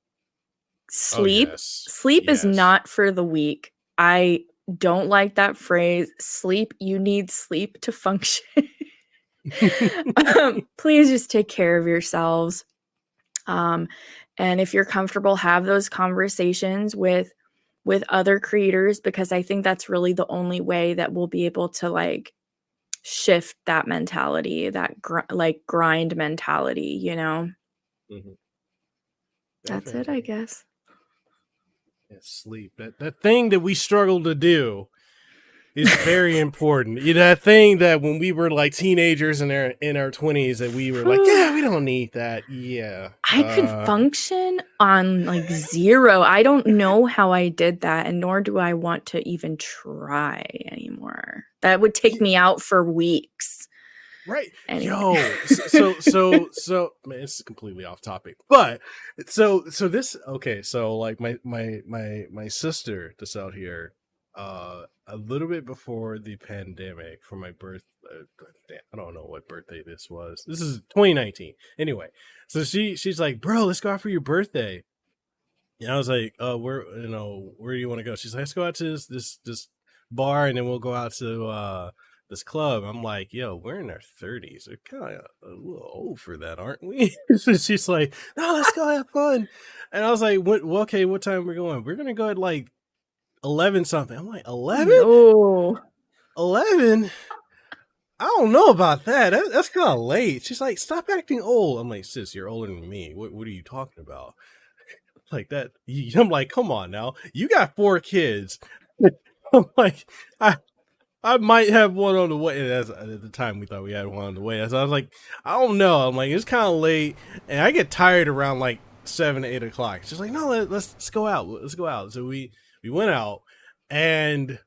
sleep. Sleep is not for the weak. I don't like that phrase. Sleep, you need sleep to function. Please just take care of yourselves. And if you're comfortable, have those conversations with other creators, because I think that's really the only way that we'll be able to like shift that mentality, that grind mentality, That's it, I guess. Yeah, sleep. That thing that we struggle to do is very important. That thing that when we were like teenagers in our 20s, that we were like, yeah, we don't need that. Yeah. I could function on like 0. I don't know how I did that, and nor do I want to even try anymore. That would take me out for weeks. Right. Anyway. Yo. So man, it's completely off topic. But so this, okay, so like my sister that's out here, a little bit before the pandemic, for my birth, I don't know what birthday this was. This is 2019. Anyway, so she's like, bro, let's go out for your birthday. And I was like, where do you want to go? She's like, let's go out to this bar, and then we'll go out to this club. I'm like, yo, we're in our 30s. We're kind of a little old for that, aren't we? So she's like, no, let's go have fun. And I was like, okay, what time are we going? We're gonna go at like 11 something. I'm like, 11? No. 11? I don't know about that. That's kind of late. She's like, stop acting old. I'm like, sis, you're older than me. What are you talking about? Like that. I'm like, come on now. You got 4 kids. I'm like, I might have one on the way. At the time, we thought we had one on the way. So I was like, I don't know. I'm like, it's kind of late, and I get tired around like 7 to 8 o'clock. She's like, no, let's go out. Let's go out. So we went out, and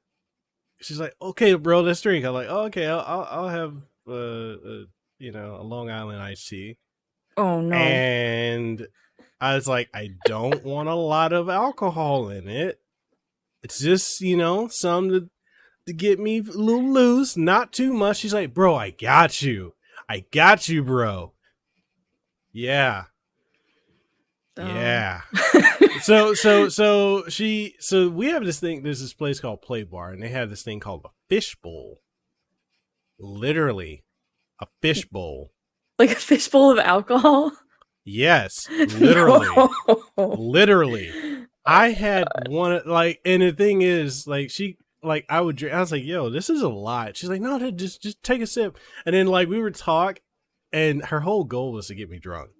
she's like, okay, bro, let's drink. I'm like, oh, okay, I'll have a Long Island iced tea. Oh no. And I was like, I don't want a lot of alcohol in it. It's just, some to get me a little loose, not too much. She's like, bro, I got you, bro. Yeah. Yeah. So we have this thing. There's this place called Play Bar, and they have this thing called a fish bowl. Literally, a fish bowl. Like a fish bowl of alcohol? Yes, literally. No. Literally. I had one, like, and the thing is, like, I would drink. I was like, yo, this is a lot. She's like, no, just take a sip. And then, like, we would talk, and her whole goal was to get me drunk.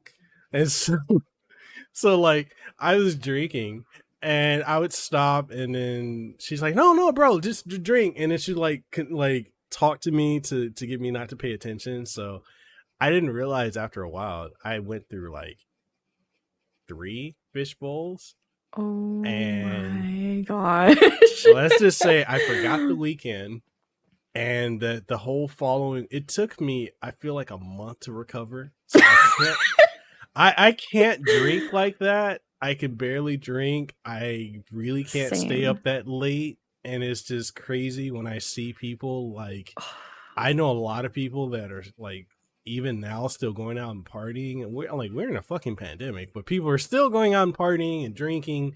And so like, I was drinking, and I would stop, and then she's like, no, bro, just drink. And then she'd like talk to me to get me not to pay attention. So I didn't realize after a while, I went through like 3 fish bowls. Oh and my gosh. Let's just say I forgot the weekend, and the whole following, it took me, I feel like, a month to recover. So I can't drink like that. I can barely drink. I really can't stay up that late. And it's just crazy when I see people, like, I know a lot of people that are like, even now still going out and partying, and we're in a fucking pandemic, but people are still going out and partying and drinking.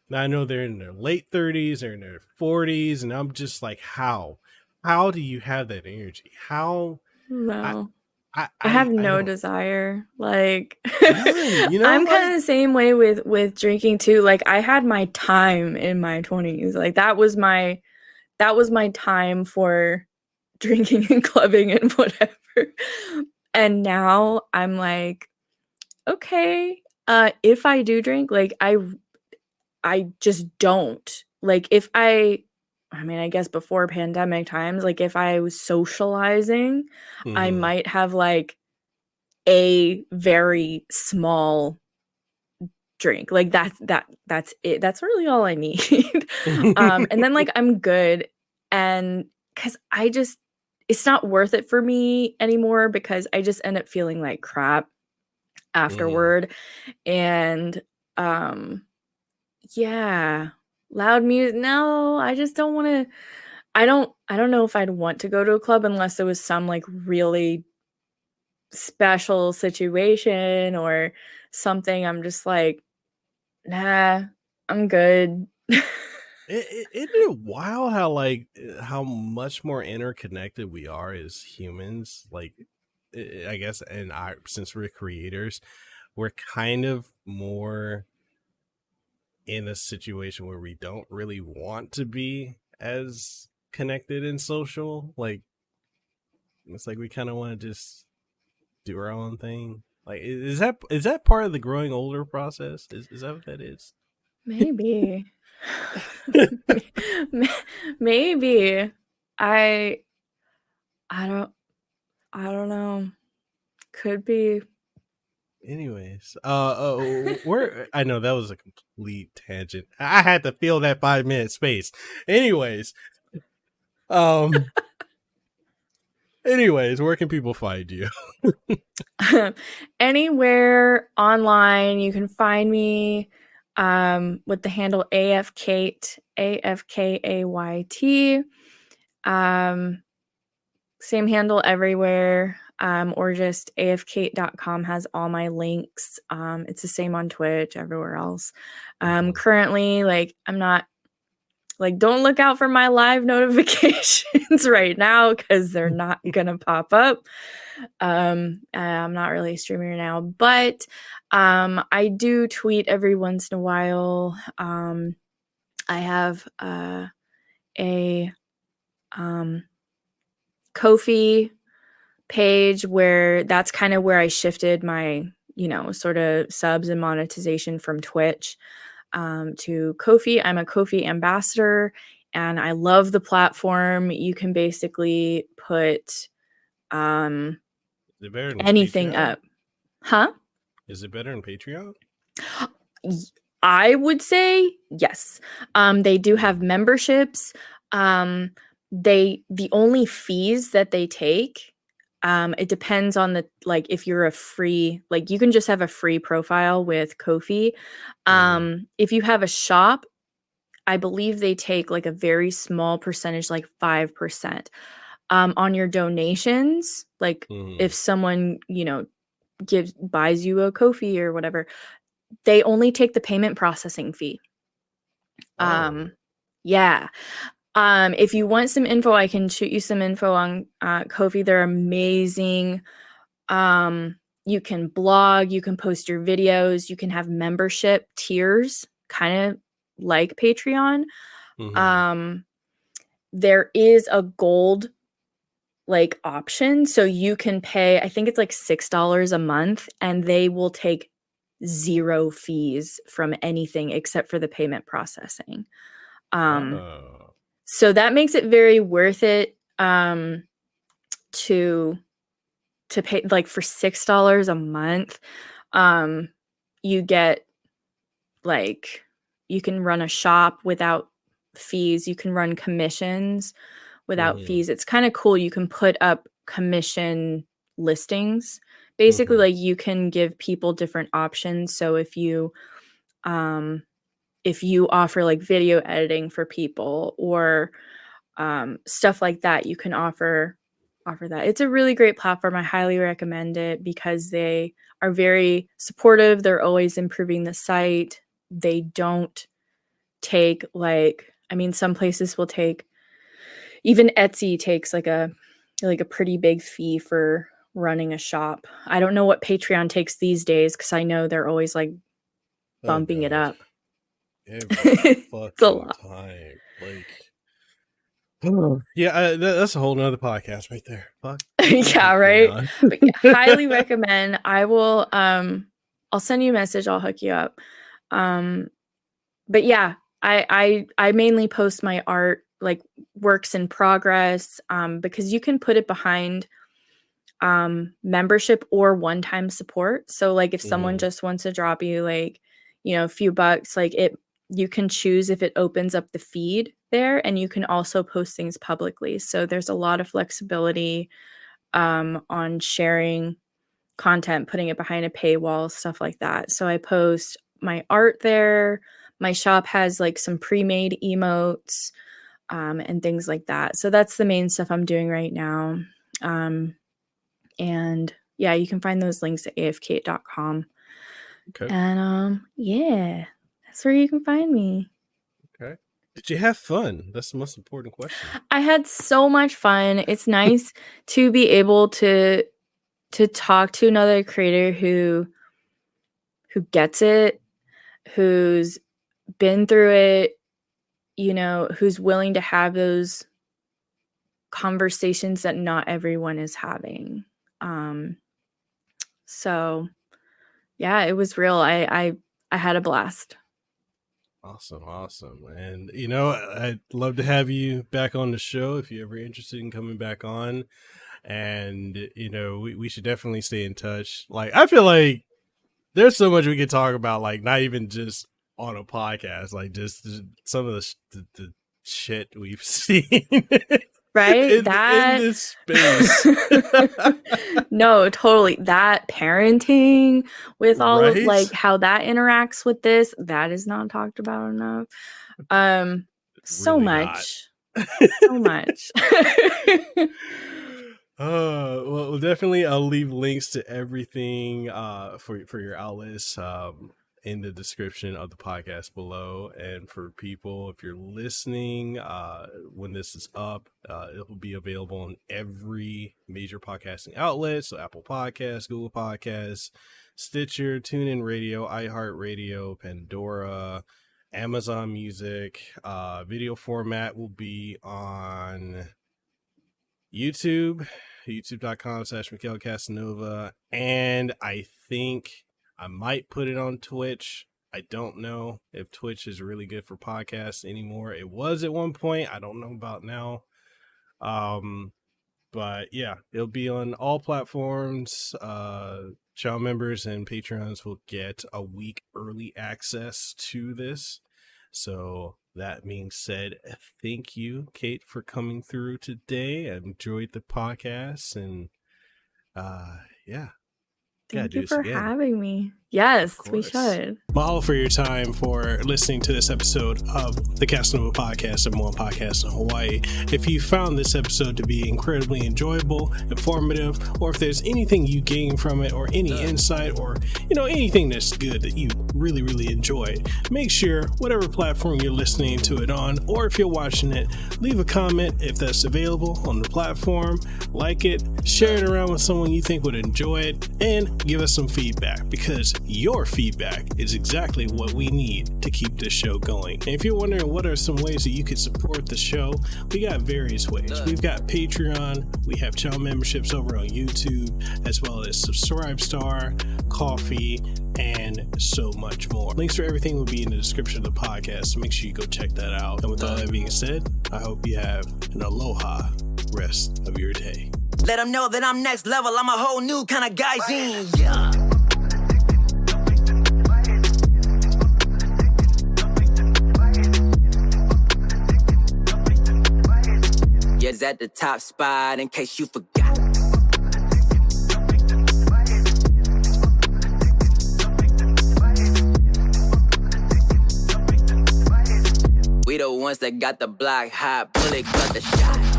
Now I know they're in their late 30s, they're in their 40s, and I'm just like, how do you have that energy? How? No. I have no desire. Like, none, I'm kind of the same way with drinking too. Like, I had my time in my 20s. Like, that was my time for drinking and clubbing and whatever. And now I'm like, okay, if I do drink, like, I just don't. Like, I guess before pandemic times, like, if I was socializing, I might have like a very small drink. Like, that's it. That's really all I need. And then, like, I'm good. And because it's not worth it for me anymore, because I just end up feeling like crap afterward. And yeah, loud music. No, I just don't want to. I don't know if I'd want to go to a club unless there was some like really special situation or something. I'm just like, nah, I'm good. Isn't it wild how much more interconnected we are as humans? Like, I guess, and since we're creators, we're kind of more in a situation where we don't really want to be as connected and social. Like, it's like we kind of want to just do our own thing. Like, is that part of the growing older process? Is that what that is? Maybe. Maybe. I don't know. Could be. Anyways, I know that was a complete tangent. I had to fill that 5-minute space. Anyways, where can people find you? Anywhere online, you can find me with the handle afKayt, AFKAYT. Same handle everywhere. Or just afKayt.com has all my links. It's the same on Twitch, everywhere else. Currently, like, I'm not Like, don't look out for my live notifications right now because they're not gonna pop up. I'm not really a streamer now, but I do tweet every once in a while. I have a Ko-fi page where that's kind of where I shifted my, sort of subs and monetization from Twitch to Ko-fi. I'm a Ko-fi ambassador and I love the platform. You can basically put anything up. Huh? Is it better than Patreon? I would say yes. They do have memberships. The only fees that they take, it depends on if you're a free, you can just have a free profile with Ko-fi. If you have a shop, I believe they take a very small percentage, 5%, on your donations. If someone, buys you a Ko-fi or whatever, they only take the payment processing fee. Yeah. If you want some info, I can shoot you some info on Ko-fi. They're amazing. You can blog, you can post your videos, you can have membership tiers, kind of like Patreon. There is a gold option, so you can pay, I think it's $6 a month, and they will take 0 fees from anything except for the payment processing. So that makes it very worth it to pay for $6 a month. You get you can run a shop without fees. You can run commissions without fees. It's kind of cool. You can put up commission listings. Basically, you can give people different options. So if you offer video editing for people or stuff like that, you can offer that. It's a really great platform. I highly recommend it because they are very supportive. They're always improving the site. They don't take some places will take, even Etsy takes a pretty big fee for running a shop. I don't know what Patreon takes these days because I know they're always bumping it up. Every It's a lot. time. That's a whole nother podcast right there. Fuck. Yeah, right. But highly recommend. I will I'll send you a message, I'll hook you up. But yeah, I mainly post my art, works in progress, because you can put it behind membership or one-time support. So if someone just wants to drop you a few bucks, you can choose if it opens up the feed there, and you can also post things publicly. So there's a lot of flexibility on sharing content, putting it behind a paywall, stuff like that. So I post my art there. My shop has some pre-made emotes and things like that. So that's the main stuff I'm doing right now. And yeah, you can find those links at afKayt.com. Okay. And yeah, that's where you can find me. Okay. Did you have fun? That's the most important question. I had so much fun. It's nice to be able to talk to another creator who gets it, who's been through it, who's willing to have those conversations that not everyone is having. So yeah, it was real. I had a blast. Awesome. And I'd love to have you back on the show if you're ever interested in coming back on. And we should definitely stay in touch. I feel like there's so much we could talk about, not even just on a podcast, just some of the shit we've seen. Right? in this space. No, totally. That parenting with all of how that interacts with this, that is not talked about enough. So Really much. So much. Well, definitely I'll leave links to everything for your outlets. in the description of the podcast below. And for people, if you're listening, when this is up, it will be available on every major podcasting outlet. So Apple Podcasts, Google Podcasts, Stitcher, TuneIn Radio, iHeartRadio, Pandora, Amazon Music. Video format will be on YouTube, youtube.com/Mikhail Kasanova. And I think I might put it on Twitch. I don't know if Twitch is really good for podcasts anymore. It was at one point. I don't know about now. But yeah, it'll be on all platforms. Channel members and Patreons will get a week early access to this. So that being said, thank you, Kate, for coming through today. I enjoyed the podcast, and Thank you for having me. Yes, we should. Mahalo for your time for listening to this episode of the Kasanova Podcast, number one podcast in Hawaii. If you found this episode to be incredibly enjoyable, informative, or if there's anything you gain from it, or any insight, or anything that's good that you really, really enjoyed, make sure whatever platform you're listening to it on, or if you're watching it, leave a comment if that's available on the platform. Like it, share it around with someone you think would enjoy it, and give us some feedback, because your feedback is exactly what we need to keep this show going. And if you're wondering what are some ways that you could support the show, we got various ways. We've got Patreon, we have channel memberships over on YouTube, as well as Subscribestar, Coffee, and so much more. Links for everything will be in the description of the podcast, so make sure you go check that out. And with all that being said, I hope you have an aloha rest of your day. Let them know that I'm next level. I'm a whole new kind of guy. Yeah. Yes, at the top spot in case you forgot. We the ones that got the block hot, bullet got the shot.